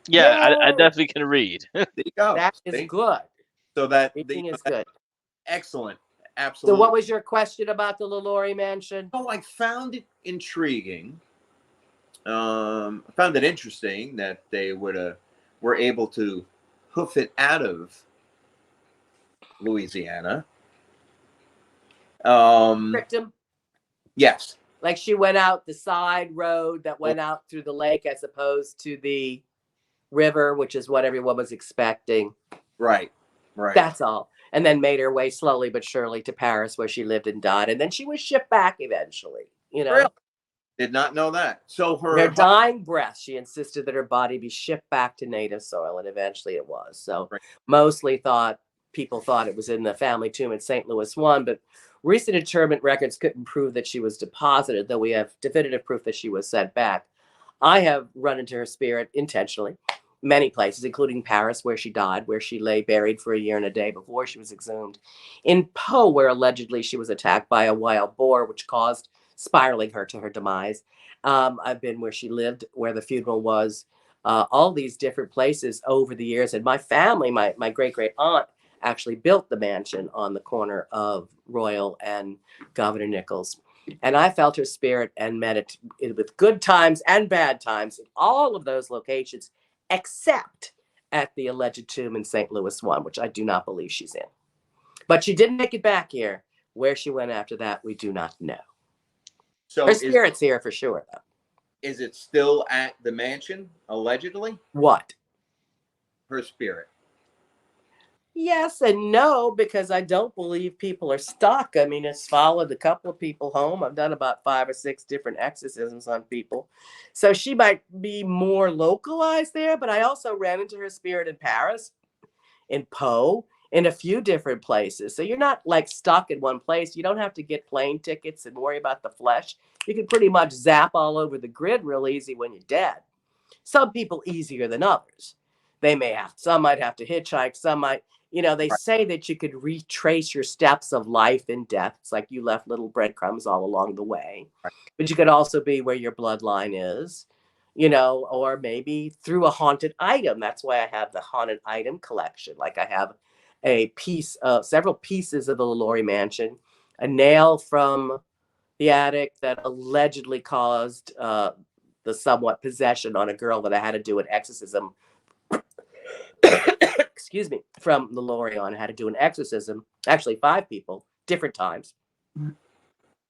Yeah, I definitely can read. There you go. That is good. So that reading is good. Excellent. Absolutely. So what was your question about the LaLaurie Mansion? Oh, I found it intriguing. I found it interesting that they were able to hoof it out of Louisiana. Victim. Yes. Like she went out the side road that went out through the lake as opposed to the river, which is what everyone was expecting. Right. That's all. And then made her way slowly but surely to Paris, where she lived and died. And then she was shipped back eventually, Really? Did not know that. So her dying breath, she insisted that her body be shipped back to native soil, and eventually it was. So people thought it was in the family tomb at St. Louis 1, but recent interment records couldn't prove that she was deposited, though we have definitive proof that she was sent back. I have run into her spirit intentionally many places, including Paris, where she died, where she lay buried for a year and a day before she was exhumed. In Po, where allegedly she was attacked by a wild boar, which caused spiraling her to her demise. I've been where she lived, where the funeral was, all these different places over the years. And my family, my great-great aunt, actually built the mansion on the corner of Royal and Governor Nichols. And I felt her spirit and met it with good times and bad times in all of those locations, except at the alleged tomb in St. Louis 1, which I do not believe she's in. But she didn't make it back here. Where she went after that, we do not know. So her spirit's here for sure, though. Is it still at the mansion, allegedly? What? Her spirit. Yes and no, because I don't believe people are stuck. I mean, it's followed a couple of people home. I've done about 5 or 6 different exorcisms on people. So she might be more localized there, but I also ran into her spirit in Paris, in Po, in a few different places. So you're not like stuck in one place. You don't have to get plane tickets and worry about the flesh. You can pretty much zap all over the grid real easy when you're dead. Some people easier than others. Some might have to hitchhike. Some might, they say that you could retrace your steps of life and death. It's like you left little breadcrumbs all along the way. Right. But you could also be where your bloodline is. or maybe through a haunted item. That's why I have the haunted item collection. Like I have several pieces of the LaLaurie mansion, a nail from the attic that allegedly caused the somewhat possession on a girl that I had to do an exorcism. Excuse me, from the LaLaurie on. I had to do an exorcism. Actually, 5 people, different times.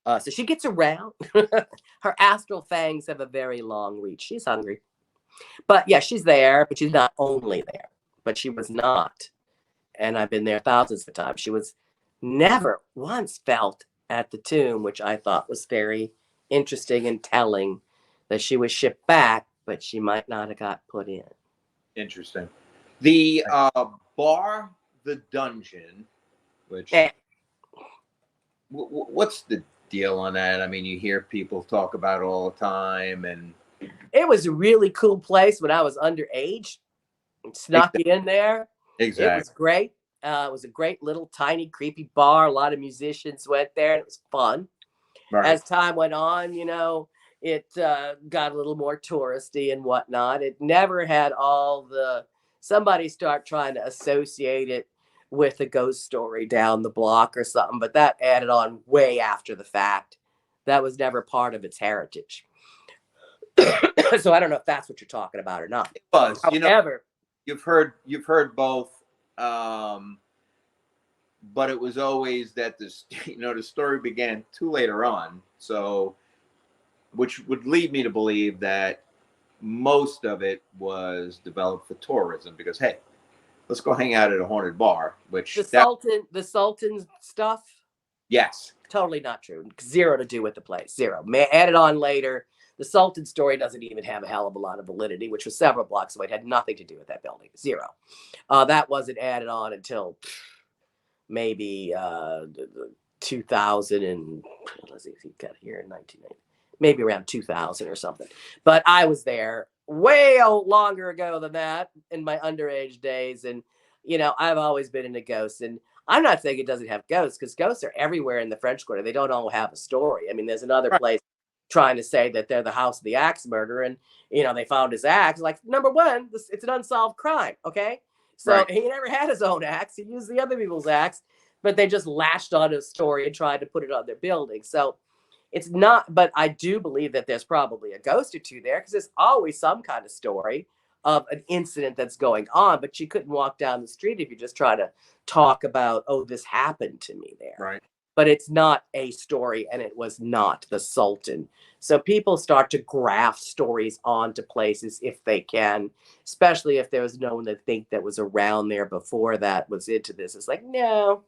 So she gets around. Her astral fangs have a very long reach. She's hungry. But yeah, she's there, but she's not only there. But she was not. And I've been there thousands of times. She was never once felt at the tomb, which I thought was very interesting and telling, that she was shipped back, but she might not have got put in. Interesting. The bar, the dungeon, which what's the deal on that? I mean, you hear people talk about it all the time, and it was a really cool place when I was underage. Snuck in there. Exactly. It was great. It was a great little tiny creepy bar. A lot of musicians went there, and it was fun. Right. As time went on, it got a little more touristy and whatnot. It never had all the, somebody start trying to associate it with a ghost story down the block or something, but that added on way after the fact. That was never part of its heritage. So I don't know if that's what you're talking about or not. It was. However, you've heard both, but it was always that this, the story began too later on. So, which would lead me to believe that most of it was developed for tourism, because hey, let's go hang out at a haunted bar. Which the Sultan stuff. Yes, totally not true. Zero to do with the place. Zero. Added on later. The Sultan story doesn't even have a hell of a lot of validity, which was several blocks away. It had nothing to do with that building. Zero. That wasn't added on until maybe 2000 and let's see if he got here in 1990, maybe around 2000 or something. But I was there way longer ago than that in my underage days, and I've always been into ghosts, and I'm not saying it doesn't have ghosts, because ghosts are everywhere in the French Quarter. They don't all have a story. I mean, there's another place trying to say that they're the house of the axe murderer, and they found his axe. Like, number one, it's an unsolved crime. Okay, so he never had his own axe. He used the other people's axe, but they just lashed on his story and tried to put it on their building. So it's not, but I do believe that there's probably a ghost or two there, because there's always some kind of story of an incident that's going on, but you couldn't walk down the street if you just try to talk about, oh, this happened to me there. Right. But it's not a story, and it was not the Sultan. So people start to graft stories onto places if they can, especially if there was no one to think that was around there before that was into this. It's like, no,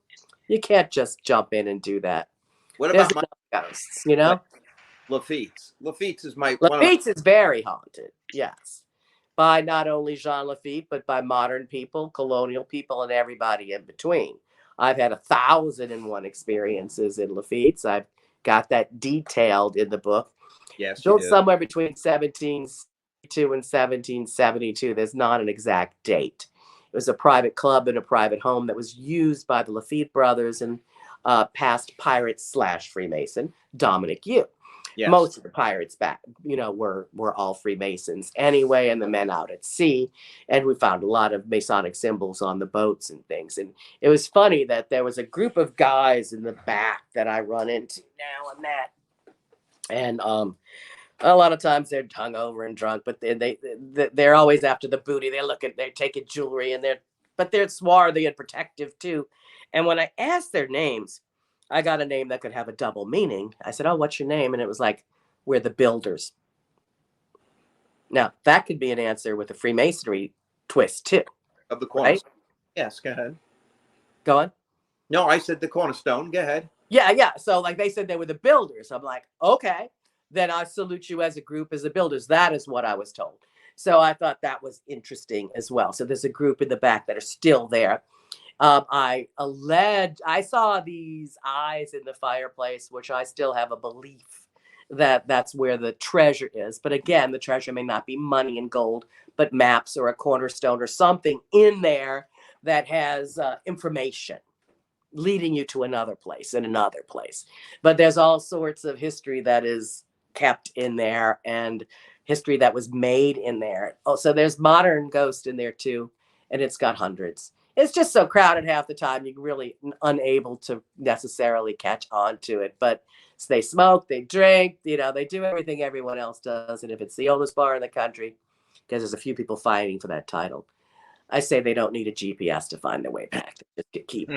you can't just jump in and do that. What about ghosts, Lafitte's? Lafitte's is Lafitte's is very haunted, yes. By not only Jean Lafitte, but by modern people, colonial people, and everybody in between. I've had 1,001 experiences in Lafitte's. I've got that detailed in the book. Yes, built somewhere between 1762 and 1772. There's not an exact date. It was a private club and a private home that was used by the Lafitte brothers and past pirate / Freemason Dominic Yu. Yes. Most of the pirates back, were all Freemasons anyway, and the men out at sea. And we found a lot of Masonic symbols on the boats and things. And it was funny that there was a group of guys in the back that I run into now and that. And a lot of times they're hungover and drunk, but they're always after the booty. They're taking jewelry, but they're swarthy and protective too. And when I asked their names, I got a name that could have a double meaning. I said, "Oh, what's your name?" And it was like, "We're the Builders." Now, that could be an answer with a Freemasonry twist too. Of the cornerstone. Right? Yes, go ahead. Go on. No, I said the cornerstone. Go ahead. Yeah. So like they said they were the Builders. I'm like, okay, then I salute you as a group as the Builders. That is what I was told. So I thought that was interesting as well. So there's a group in the back that are still there. I saw these eyes in the fireplace, which I still have a belief that that's where the treasure is. But again, the treasure may not be money and gold, but maps or a cornerstone or something in there that has information leading you to another place and another place. But there's all sorts of history that is kept in there. And history that was made in there. Oh, so there's modern ghost in there too, and it's got hundreds. It's just so crowded half the time you're really unable to necessarily catch on to it. But so they smoke, they drink, they do everything everyone else does. And if it's the oldest bar in the country, because there's a few people fighting for that title, I say they don't need a GPS to find their way back. They just keep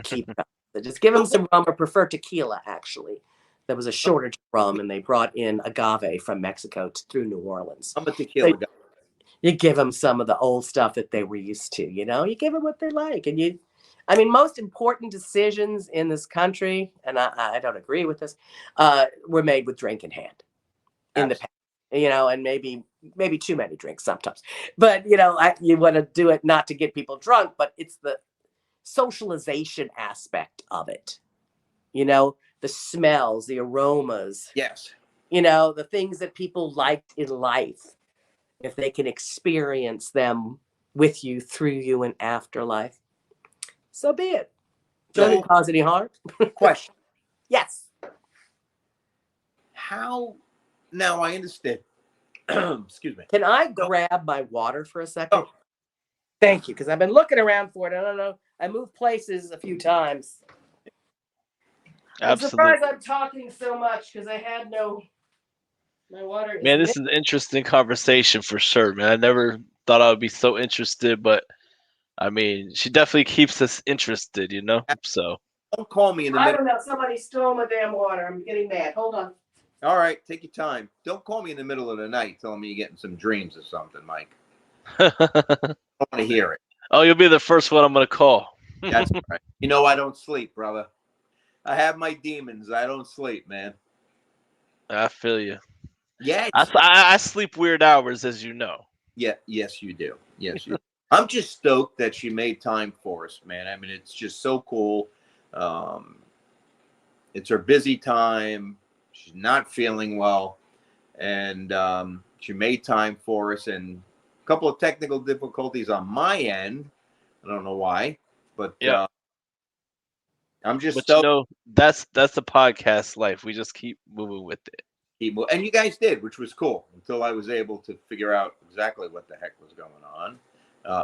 just give them some rum, or prefer tequila, actually. There was a shortage of rum, and they brought in agave from Mexico through New Orleans. I'm a tequila guy. You give them some of the old stuff that they were used to, you give them what they like. And most important decisions in this country, and I don't agree with this, were made with drink in hand in the past, and maybe too many drinks sometimes. But, you want to do it not to get people drunk, but it's the socialization aspect of it. The smells, the aromas. Yes. The things that people liked in life. If they can experience them with you, through you, and afterlife, so be it. Doesn't cause any harm. Question. Yes. How? Now I understand. Excuse me. Can I grab my water for a second? Oh. Thank you, because I've been looking around for it. I don't know. I moved places a few times. Absolutely. I'm surprised I'm talking so much, because I had my water. Man, this is an interesting conversation for sure, man. I never thought I would be so interested, but I mean, she definitely keeps us interested, So don't call me in the middle. I don't know. Somebody stole my damn water. I'm getting mad. Hold on. All right, take your time. Don't call me in the middle of the night telling me you're getting some dreams or something, Mike. I don't want to hear it. Oh, you'll be the first one I'm going to call. That's right. I don't sleep, brother. I have my demons. I don't sleep, man. I feel you. Yeah. I sleep weird hours, as you know. Yeah. Yes, you do. Yes, you do. I'm just stoked that she made time for us, man. I mean, it's just so cool. It's her busy time. She's not feeling well. And she made time for us. And a couple of technical difficulties on my end. I don't know why. But yeah. I'm just stoked. That's the podcast life. We just keep moving with it. And you guys did, which was cool, until I was able to figure out exactly what the heck was going on.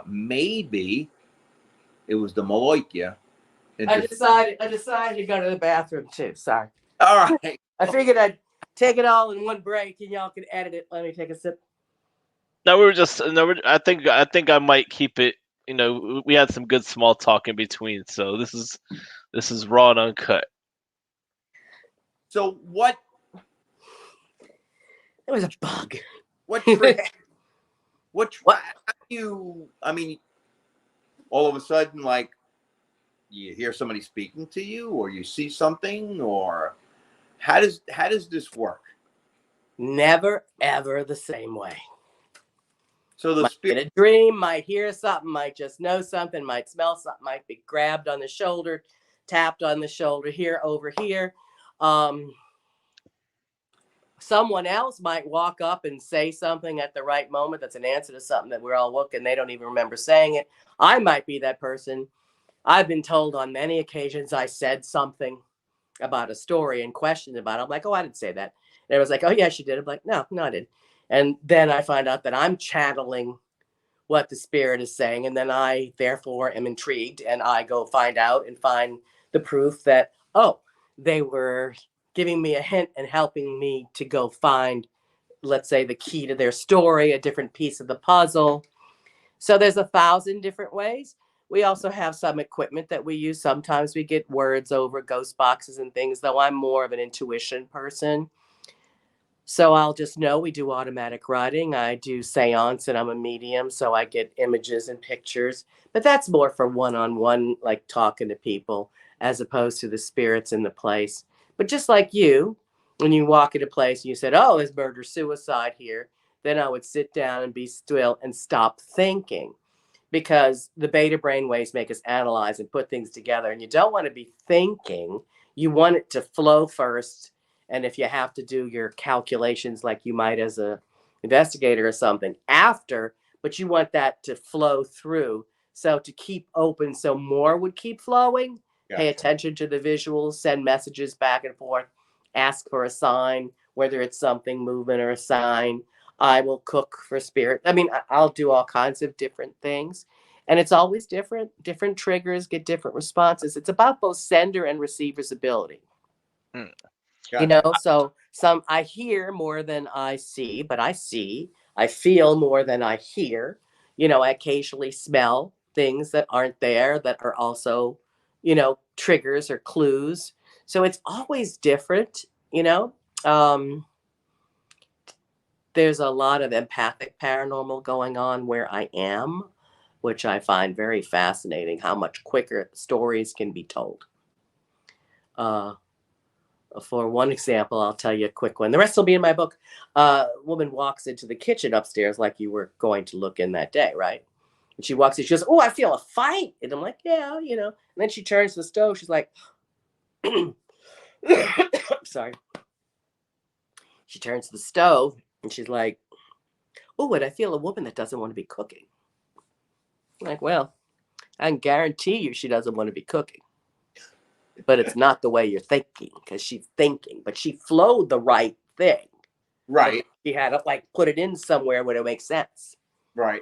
Maybe it was the Maloikia. I decided to go to the bathroom too. Sorry. All right. I figured I'd take it all in one break, and y'all can edit it. Let me take a sip. No, I think I might keep it. We had some good small talk in between, so this is raw and uncut. So what? It was a bug. What trick? What? How do you? I mean, all of a sudden, like, you hear somebody speaking to you, or you see something, or how does this work? Never ever the same way. So the spirit, in a dream, might hear something, might just know something, might smell something, might be grabbed on the shoulder, tapped on the shoulder here, over here. Someone else might walk up and say something at the right moment that's an answer to something that we're all looking. They don't even remember saying it. I might be that person. I've been told on many occasions I said something about a story and questioned about it. I'm like, oh, I didn't say that. And it was like, oh, yes, you did. I'm like, no, I didn't. And then I find out that I'm channeling what the spirit is saying. And then I, therefore, am intrigued. And I go find out and find the proof that, oh, they were giving me a hint and helping me to go find, let's say, the key to their story, a different piece of the puzzle. So there's 1,000 different ways. We also have some equipment that we use. Sometimes we get words over ghost boxes and things, though I'm more of an intuition person. So I'll just know we do automatic writing. I do seance, and I'm a medium, so I get images and pictures. But that's more for one-on-one, like talking to people, as opposed to the spirits in the place. But just like you, when you walk in a place and you said, oh, there's murder-suicide here, then I would sit down and be still and stop thinking. Because the beta brain waves make us analyze and put things together. And you don't want to be thinking. You want it to flow first. And if you have to do your calculations like you might as a investigator or something after, but you want that to flow through. So to keep open so more would keep flowing. Gotcha. Pay attention to the visuals, send messages back and forth, ask for a sign, whether it's something, movement, or a sign. I will cook for spirit. I mean, I'll do all kinds of different things. And it's always different. Different triggers get different responses. It's about both sender and receiver's ability. Mm. You know, so I hear more than I see, but I see. I feel more than I hear. You know, I occasionally smell things that aren't there that are also, you know, triggers or clues. So it's always different, you know. There's a lot of empathic paranormal going on where I am, which I find very fascinating how much quicker stories can be told. For one example, I'll tell you a quick one. The rest will be in my book. A woman walks into the kitchen upstairs like you were going to look in that day, right? And she walks in, she goes, "Oh, I feel a fight." And I'm like, "Yeah, you know." And then she turns to the stove. She's like, sorry. She turns to the stove and she's like, "Oh, and I feel a woman that doesn't want to be cooking." I'm like, well, I can guarantee you she doesn't want to be cooking. But it's not the way you're thinking, because she's thinking, but she flowed the right thing. Right. She had to like put it in somewhere where it makes sense. Right.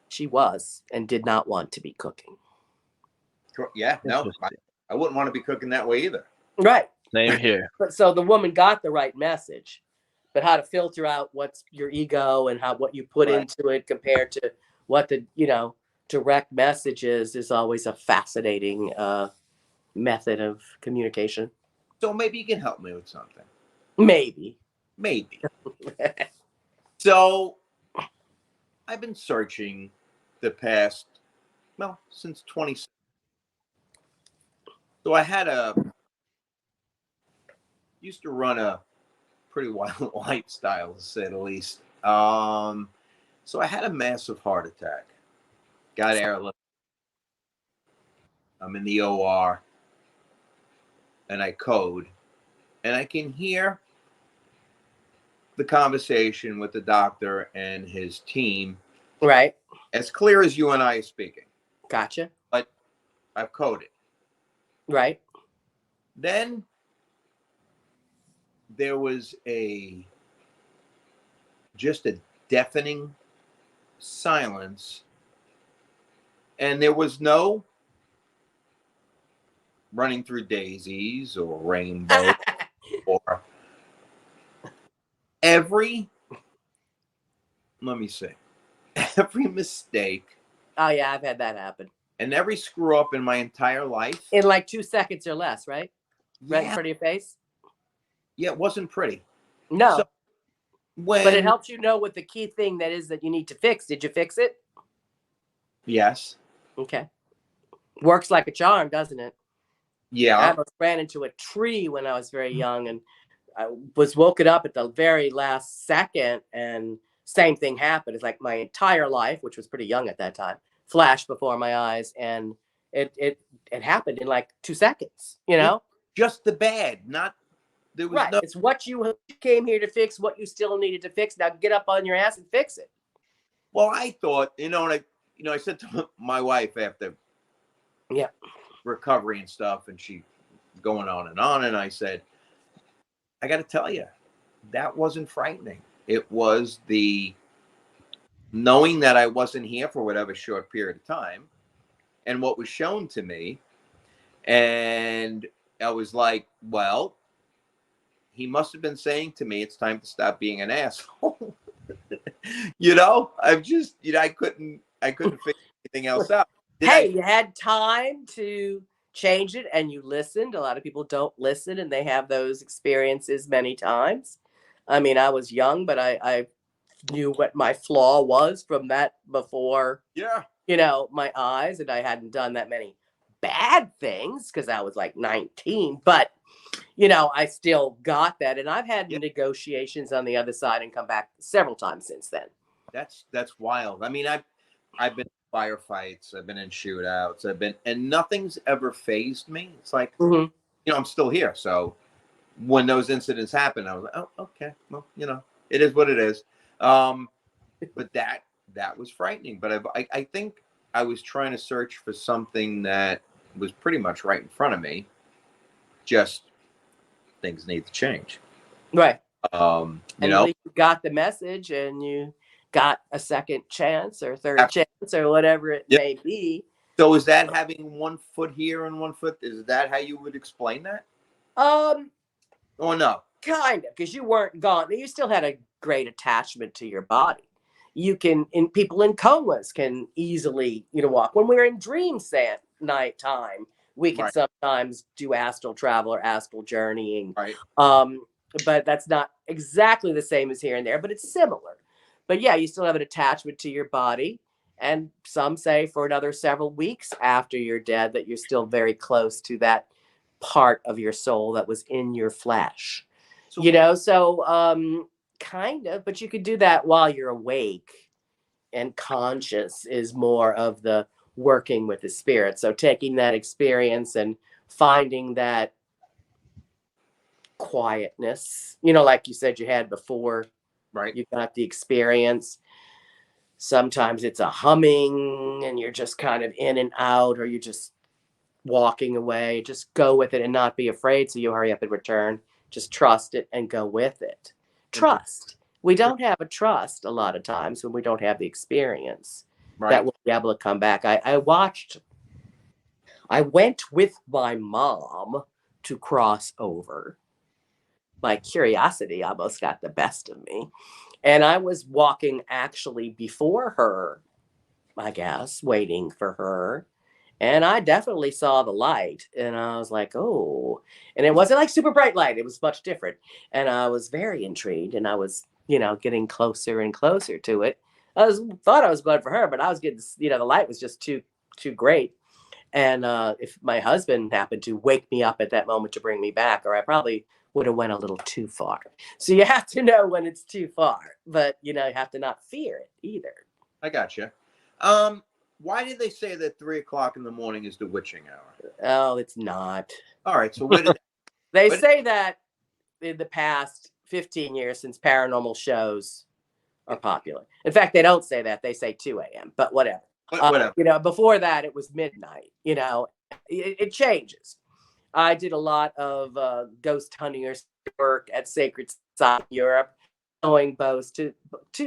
She was and did not want to be cooking. Yeah. No, I wouldn't want to be cooking that way either. Right. Same here. But so the woman got the right message, but how to filter out what's your ego and what you put into it compared to what the, you know, direct messages is always a fascinating method of communication. So maybe you can help me with something. Maybe. So I've been searching the past, well, since 20. So I used to run a pretty wild lifestyle, to say the least. So I had a massive heart attack. Got airlifted. I'm in the OR. And I code. And I can hear the conversation with the doctor and his team. Right. As clear as you and I are speaking. Gotcha. But I've coded. Right. Then there was just a deafening silence. And there was no running through daisies or rainbow or every mistake. Oh yeah, I've had that happen. And every screw up in my entire life. In like 2 seconds or less, right? Yeah. Right in front of your face? Yeah, it wasn't pretty. No. So but it helps you know what the key thing that is that you need to fix. Did you fix it? Yes. Okay. Works like a charm, doesn't it? Yeah. I almost ran into a tree when I was very young, and I was woken up at the very last second, and same thing happened. It's like my entire life, which was pretty young at that time, flashed before my eyes, and it happened in like 2 seconds, you know? Just the bad, not there was right. no. It's what you came here to fix, what you still needed to fix. Now get up on your ass and fix it. Well, I thought, I said to my wife after recovery and stuff, and she going on, and I said, I got to tell you, that wasn't frightening. It was the knowing that I wasn't here for whatever short period of time, and what was shown to me, and I was like, well, he must have been saying to me, it's time to stop being an asshole. I've just, I couldn't figure anything else out. You had time to change it and you listened. A lot of people don't listen and they have those experiences many times. I mean, I was young, but I knew what my flaw was from that before, my eyes, and I hadn't done that many bad things because I was like 19, but I still got that. And I've had negotiations on the other side and come back several times since then. That's wild. I mean, I've been in firefights, I've been in shootouts, and nothing's ever fazed me. It's like, I'm still here. So when those incidents happen, I was like, oh, okay. Well, it is what it is. But that was frightening. But I think I was trying to search for something that was pretty much right in front of me. Just things need to change. Right. You and know, at least you got the message, and you got a second chance or third chance or whatever it may be. So is that having one foot here and one foot? Is that how you would explain that? Or no? Kind of, because you weren't gone. You still had a great attachment to your body. You can, in people in comas can easily, walk. When we're in dreams at nighttime, we can sometimes do astral travel or astral journeying. Right. But that's not exactly the same as here and there, but it's similar. But yeah, you still have an attachment to your body. And some say for another several weeks after you're dead that you're still very close to that part of your soul that was in your flesh. So kind of, but you could do that while you're awake, and conscious is more of the working with the spirit. So taking that experience and finding that quietness, like you said you had before. Right. You got the experience. Sometimes it's a humming and you're just kind of in and out, or you're just walking away. Just go with it and not be afraid. So you hurry up and return. Just trust it and go with it. Trust. We don't have a trust a lot of times when we don't have the experience that we'll be able to come back. I went with my mom to cross over. My curiosity almost got the best of me. And I was walking actually before her, I guess, waiting for her. And I definitely saw the light, and I was like, oh, and it wasn't like super bright light. It was much different. And I was very intrigued, and I was, getting closer and closer to it. Thought I was going for her, but I was getting, the light was just too great. And if my husband happened to wake me up at that moment to bring me back, or I probably would have went a little too far. So you have to know when it's too far, but you have to not fear it either. I gotcha. Why did they say that 3 o'clock in the morning is the witching hour? Oh, it's not. All right. So where did they say that in the past 15 years since paranormal shows are popular? In fact, they don't say that. They say 2 a.m., but whatever. Whatever. Before that, it was midnight. It changes. I did a lot of ghost hunting or work at sacred sites in Europe, going both to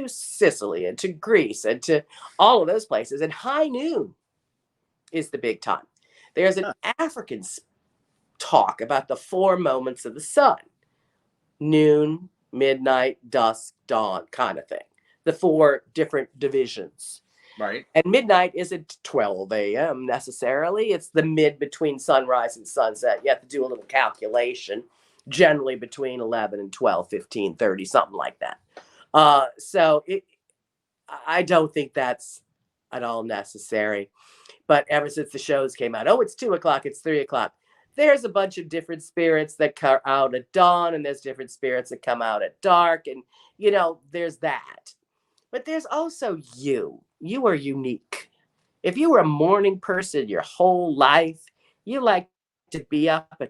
Sicily and to Greece and to all of those places. And high noon is the big time. There's an African talk about the 4 moments of the sun: noon, midnight, dusk, dawn, kind of thing. The 4 different divisions. Right. And midnight isn't 12 a.m. necessarily. It's the mid between sunrise and sunset. You have to do a little calculation, generally between 11 and 12, 15, 30, something like that. So I don't think that's at all necessary. But ever since the shows came out, it's 2 o'clock, it's 3 o'clock. There's a bunch of different spirits that come out at dawn, and there's different spirits that come out at dark. And, there's that. But there's also you. You are unique. If you were a morning person your whole life, you like to be up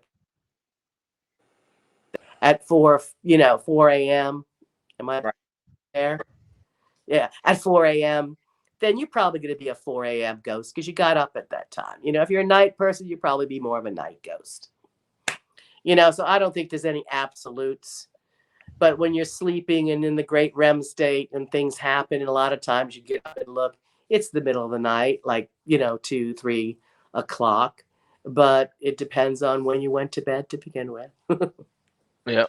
at 4 a.m. Am I there? Yeah, at 4 a.m. Then you're probably going to be a 4 a.m. ghost because you got up at that time. If you're a night person, you'd probably be more of a night ghost. So I don't think there's any absolutes. But when you're sleeping and in the great REM state and things happen, and a lot of times you get up and look, it's the middle of the night, like, 2, 3 o'clock. But it depends on when you went to bed to begin with. Yeah.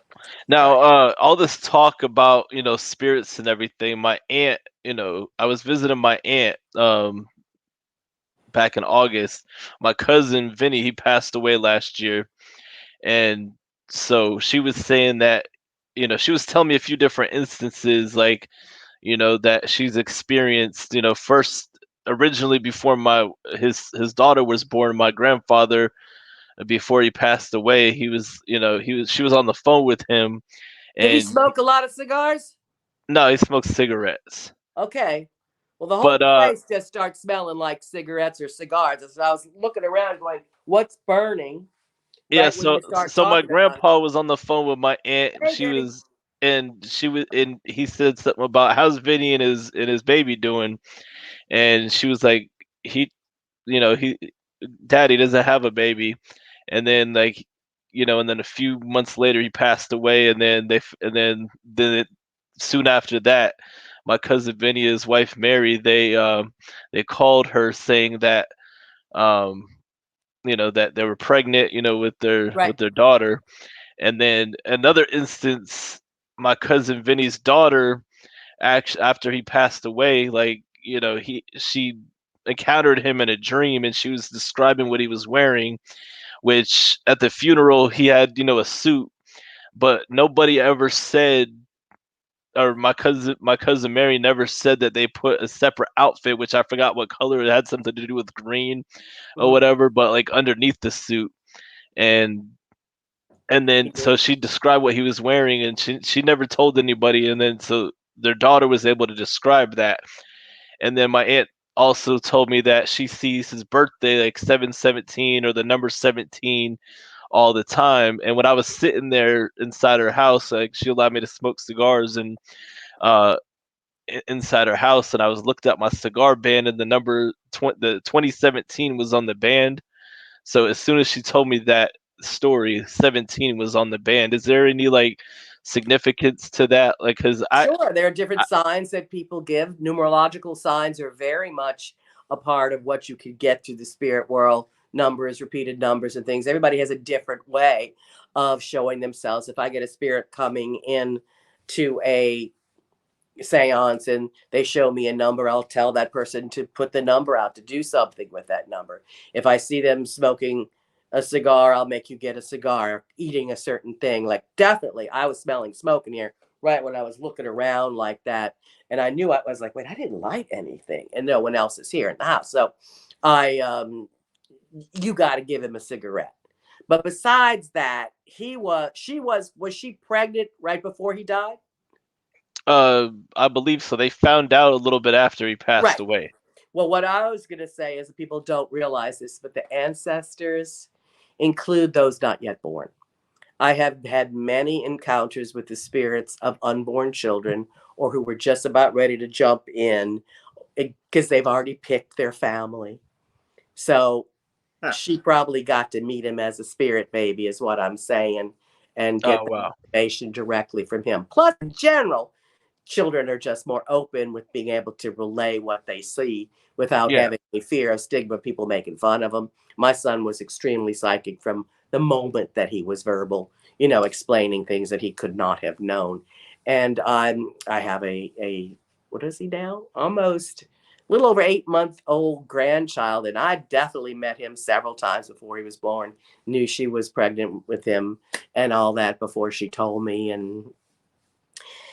Now, all this talk about, spirits and everything, my aunt, I was visiting my aunt back in August. My cousin Vinny, he passed away last year. And so she was saying that, she was telling me a few different instances, like, that she's experienced, first originally before his daughter was born, my grandfather, before he passed away, she was on the phone with him. And did he smoke a lot of cigars? No, he smokes cigarettes. Okay. Well, the whole place just starts smelling like cigarettes or cigars. So I was looking around going, what's burning? Yeah, so my grandpa was on the phone with my aunt. Hey, and he said something about how's Vinny and his baby doing, and she was like, Daddy doesn't have a baby, and then like and then a few months later he passed away, and then soon after that, my cousin Vinny, his wife Mary, they called her saying that that they were pregnant, with Right. their daughter. And then another instance, my cousin Vinny's daughter, actually, after he passed away, like, she encountered him in a dream, and she was describing what he was wearing, which at the funeral he had, a suit, but nobody ever said, or my cousin Mary never said that they put a separate outfit, which I forgot what color. It had something to do with green or Mhm. whatever, but like underneath the suit. And then so she described what he was wearing, and she never told anybody, and then so their daughter was able to describe that. And then my aunt also told me that she sees his birthday, like 717 or the number 17, all the time. And when I was sitting there inside her house, like, she allowed me to smoke cigars, and uh inside her house, and I was looked at my cigar band, and the 2017 was on the band. So as soon as she told me that story, 17 was on the band. Is there any like significance to that? Like, because Sure, there are different signs that people give. Numerological signs are very much a part of what you could get to the spirit world. Numbers, repeated numbers, and things. Everybody has a different way of showing themselves. If I get a spirit coming in to a seance and they show me a number, I'll tell that person to put the number out, to do something with that number. If I see them smoking a cigar, I'll make you get a cigar. Eating a certain thing, like, definitely I was smelling smoke in here right when I was looking around like that, and I knew, I was like, wait, I didn't light anything, and no one else is here in the house. So I you got to give him a cigarette. But besides that, was she pregnant right before he died? I believe so. They found out a little bit after he passed Right. away. Well, what I was going to say is that people don't realize this, but the ancestors include those not yet born. I have had many encounters with the spirits of unborn children, or who were just about ready to jump in because they've already picked their family. So she probably got to meet him as a spirit baby, is what I'm saying, and get Oh, the wow. information directly from him. Plus, in general, children are just more open with being able to relay what they see without Yeah. having any fear of stigma, people making fun of them. My son was extremely psychic from the moment that he was verbal, explaining things that he could not have known. And I have a what is he now? Almost a little over 8-month-old grandchild, and I definitely met him several times before he was born. Knew she was pregnant with him and all that before she told me. And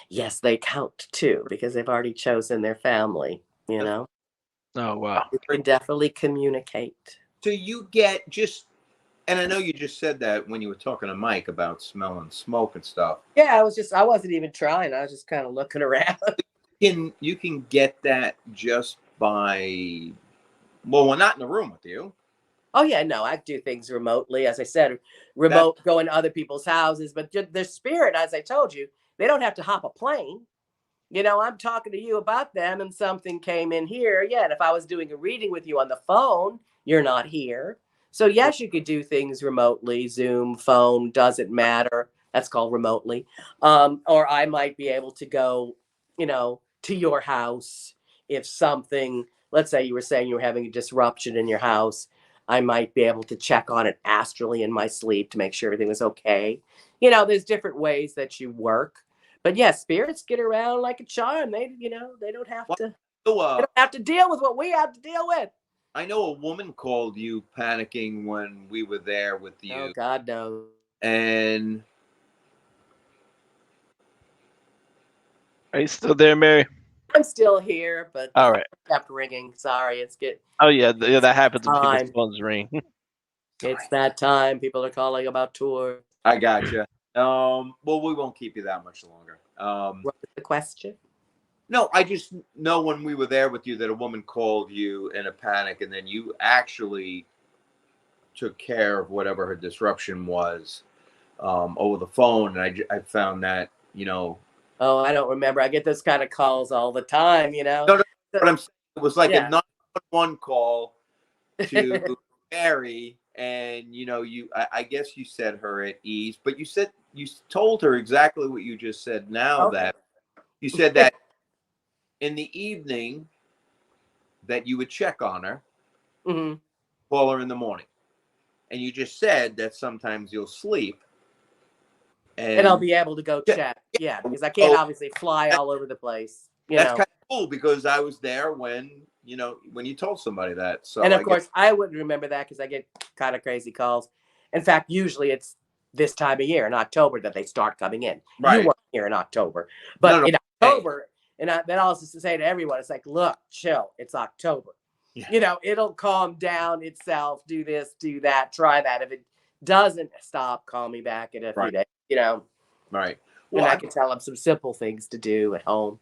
yes, they count too, because they've already chosen their family, Oh, wow. You can definitely communicate. So you get just, and I know you just said that when you were talking to Mike about smelling smoke and stuff. Yeah, I wasn't even trying. I was just kind of looking around. You can get that just by, well, we're not in the room with you. Oh yeah, no, I do things remotely. As I said, remote, going to other people's houses, but their spirit, as I told you, they don't have to hop a plane. I'm talking to you about them and something came in here. Yeah, and if I was doing a reading with you on the phone, you're not here. So yes, you could do things remotely, Zoom, phone, doesn't matter. That's called remotely. Or I might be able to go, to your house if something, let's say you were saying you were having a disruption in your house. I might be able to check on it astrally in my sleep to make sure everything was okay. There's different ways that you work. But yeah, spirits get around like a charm. They don't have to. They don't have to deal with what we have to deal with. I know a woman called you panicking when we were there with you. Oh God, no. And Are you still there, Mary? I'm still here, but All right. kept ringing. Sorry, it's get. Oh, yeah. That happens when Time. people's phones ring. It's that time. People are calling about tour. I gotcha. Well, we won't keep you that much longer. What was the question? No, I just know when we were there with you that a woman called you in a panic, and then you actually took care of whatever her disruption was over the phone. And I found that, Oh, I don't remember. I get those kind of calls all the time. No, but I'm saying it was like a 911 call to Mary, and I guess you set her at ease, but you told her exactly what you just said now. Okay. That you said that in the evening that you would check on her, Mm-hmm. call her in the morning, and you just said that sometimes you'll sleep And I'll be able to go check. Yeah, because I can't obviously fly all over the place. That's kind of cool, because I was there when you told somebody that. So, and of course, I wouldn't remember that because I get kind of crazy calls. In fact, usually it's this time of year in October that they start coming in. Right. You weren't here in October, but No. in October, and that also to say to everyone, it's like, look, chill. It's October. Yeah. It'll calm down itself. Do this, do that, try that. If it doesn't stop, call me back in a few days. Right. Well, and I can tell them some simple things to do at home.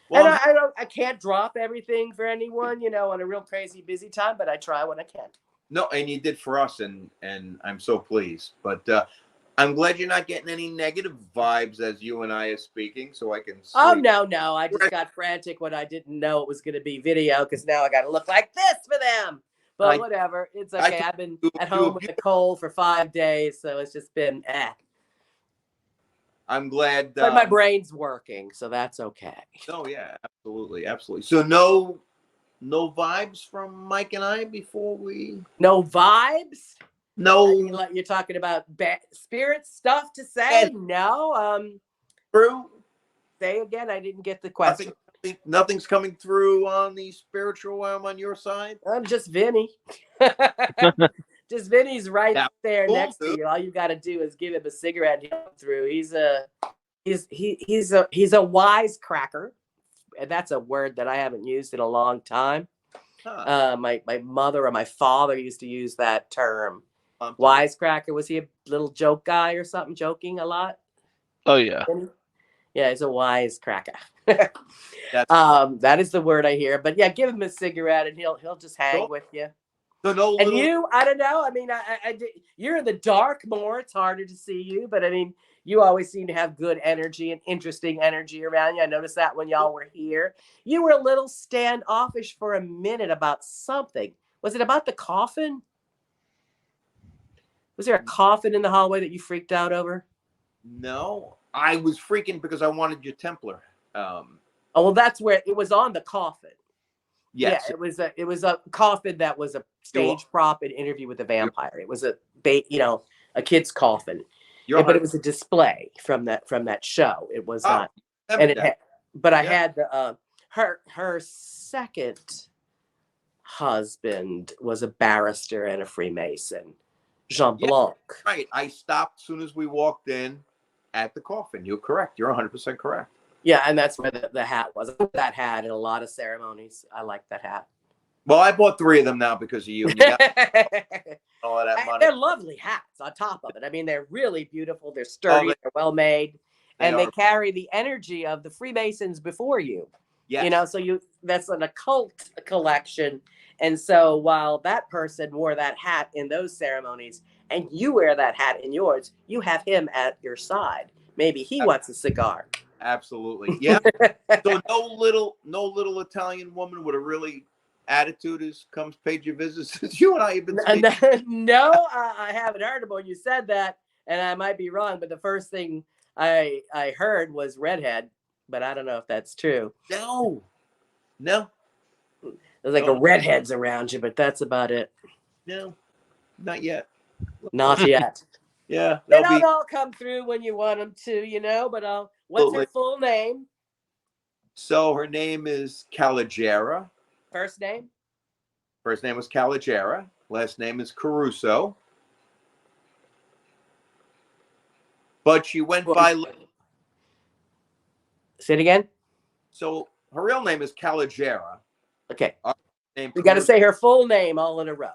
Well, and I can't drop everything for anyone, on a real crazy busy time, but I try when I can. No, and you did for us, and I'm so pleased. But I'm glad you're not getting any negative vibes as you and I are speaking, so I can sleep. Oh, no. I just got frantic when I didn't know it was going to be video, because now I got to look like this for them. But whatever. It's okay. I've been at home with a cold for 5 days, so it's just been I'm glad. But my brain's working, so that's okay. Oh, yeah, absolutely. So no vibes from Mike and I before we... No vibes? No. You're talking about spirit stuff to say? No. True. Say again. I didn't get the question. Nothing's coming through on the spiritual realm on your side? I'm just Vinny. Just Vinny's right there next to you. All you got to do is give him a cigarette and he'll come through. He's a wisecracker, and that's a word that I haven't used in a long time. Huh. My mother or my father used to use that term. Wisecracker. Was he a little joke guy or something? Joking a lot? Oh yeah. Yeah, he's a wisecracker. That is the word I hear. But yeah, give him a cigarette and he'll just hang with you. So and you, I don't know. I mean, you're in the dark more. It's harder to see you, but I mean, you always seem to have good energy and interesting energy around you. I noticed that when y'all were here. You were a little standoffish for a minute about something. Was it about the coffin? Was there a coffin in the hallway that you freaked out over? No, I was freaking because I wanted your Templar. Oh, well, that's where it was, on the coffin. Yes. Yeah, it was a coffin that was a stage prop in Interview with the Vampire. It was a kid's coffin, but it was a display from that show. It was not, and it had, but I had the her second husband was a barrister and a Freemason, Jean Blanc. Right. I stopped as soon as we walked in at the coffin. You're correct. You're 100% correct. Yeah, and that's where the hat was. That hat in a lot of ceremonies. I like that hat. Well, I bought 3 of them now because of you. And you got all of that money. They're lovely hats on top of it. I mean, they're really beautiful. They're sturdy. They're well made. And they carry the energy of the Freemasons before you. Yes. So that's an occult collection. And so while that person wore that hat in those ceremonies and you wear that hat in yours, you have him at your side. Maybe he wants a cigar. Absolutely. Yeah. So no little Italian woman with a really attitude comes paid your visits. You and I have been speaking. No, I haven't heard it, but you said that, and I might be wrong, but the first thing I heard was redhead, but I don't know if that's true. No. There's like a redheads around you, but that's about it. No, not yet. Not yet. Yeah. They don't all come through when you want them to, but what's her full name? So her name is Caligera. First name? First name was Caligera. Last name is Caruso. But she went by... Say it again? So her real name is Caligera. Okay. We got to say her full name all in a row.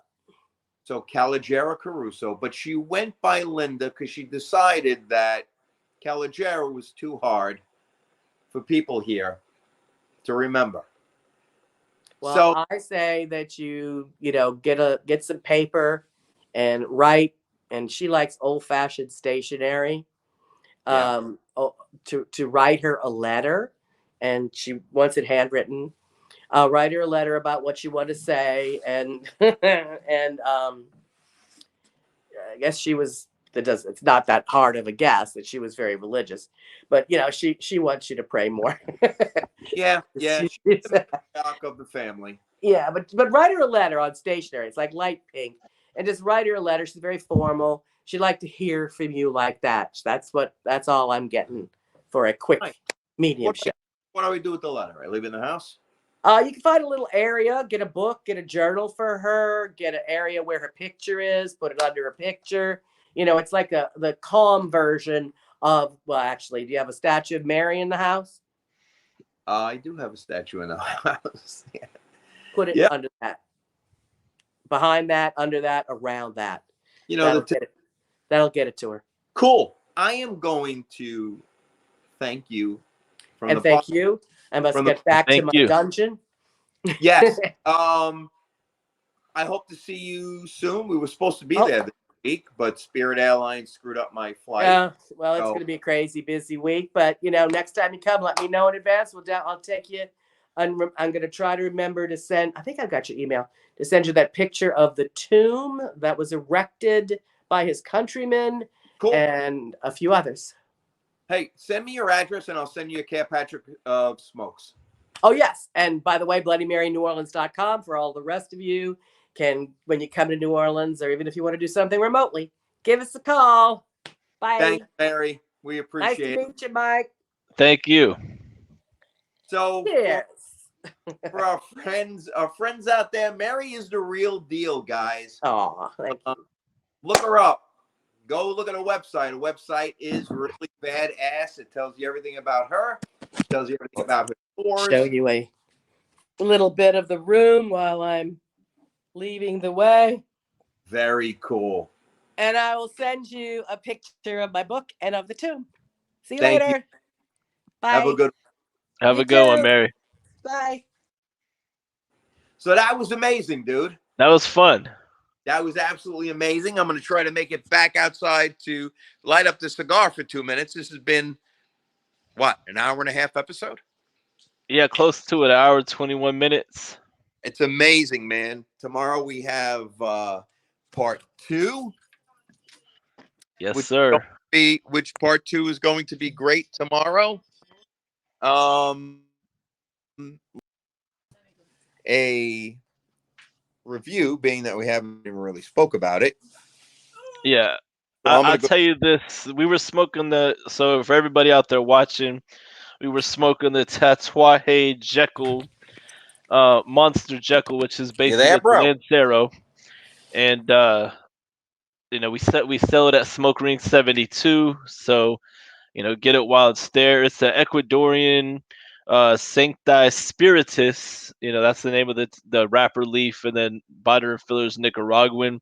So Caligera Caruso, but she went by Linda because she decided that Caligera was too hard for people here to remember. Well, so I say that you get some paper and write, and she likes old-fashioned stationery. To write her a letter, and she wants it handwritten. Write her a letter about what you want to say, and I guess she was. It's not that hard of a guess that she was very religious, but she wants you to pray more. Yeah. She's the matriarch of the family. Yeah, but write her a letter on stationery. It's like light pink, and just write her a letter. She's very formal. She'd like to hear from you like that. That's all I'm getting for a quick mediumship. What do we do with the letter? I leave it in the house. You can find a little area, get a book, get a journal for her, get an area where her picture is, put it under her picture. It's like the calm version of. Well, actually, do you have a statue of Mary in the house? I do have a statue in the house. Yeah. Put it under that, behind that, under that, around that. That'll get it to her. Cool. I am going to thank you. Thank you. I must get back to my dungeon. Yes. I hope to see you soon. We were supposed to be there this week, but Spirit Airlines screwed up my flight. Yeah. Well, it's going to be a crazy busy week, but next time you come, let me know in advance. I'll take you. I'm going to try to remember to send. I think I've got your email to send you that picture of the tomb that was erected by his countrymen and a few others. Hey, send me your address and I'll send you a Care Patrick smokes. Oh, yes. And by the way, BloodyMaryNewOrleans.com for all the rest of you when you come to New Orleans, or even if you want to do something remotely, give us a call. Bye. Thanks, Mary. We appreciate it. Nice to meet you, Mike. Thank you. So for our friends out there, Mary is the real deal, guys. Oh, thank you. Look her up. Go look at her website. Her website is really badass. It tells you everything about her. It tells you everything about her stores. Show you a little bit of the room while I'm leaving the way. Very cool. And I will send you a picture of my book and of the tomb. See you later. You. Bye. Have a good one, Mary. Bye. So that was amazing, dude. That was fun. That was absolutely amazing. I'm going to try to make it back outside to light up the cigar for 2 minutes. This has been, an hour and a half episode? Yeah, close to an hour, 21 minutes. It's amazing, man. Tomorrow we have part 2. Yes, sir. Which part 2 is going to be great tomorrow. A review, being that we haven't even really spoke about it. Yeah. I'll tell you this. We were smoking so for everybody out there watching, we were smoking the Tatuaje Jekyll, Monster Jekyll, which is basically a Lancero. And, we sell it at Smoke Ring 72. So, get it while it's there. It's an Ecuadorian Sancti Spiritus. That's the name of the wrapper leaf, and then Biter and Filler's Nicaraguan.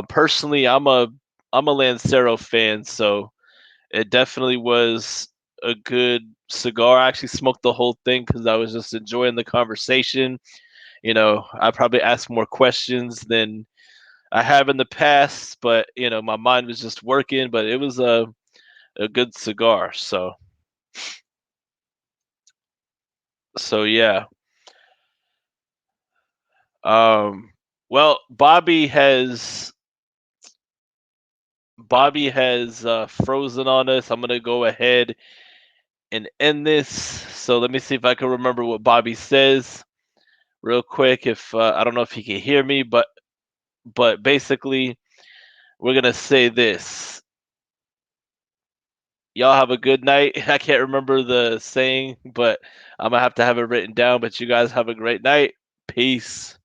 Personally, I'm a Lancero fan, so it definitely was a good cigar. I actually smoked the whole thing because I was just enjoying the conversation. I probably asked more questions than I have in the past, but my mind was just working. But it was a good cigar, so yeah. Well, Bobby has frozen on us. I'm gonna go ahead and end this. So let me see if I can remember what Bobby says real quick. If I don't know if he can hear me, but basically we're gonna say this. Y'all have a good night. I can't remember the saying, but I'm gonna have to have it written down. But you guys have a great night. Peace.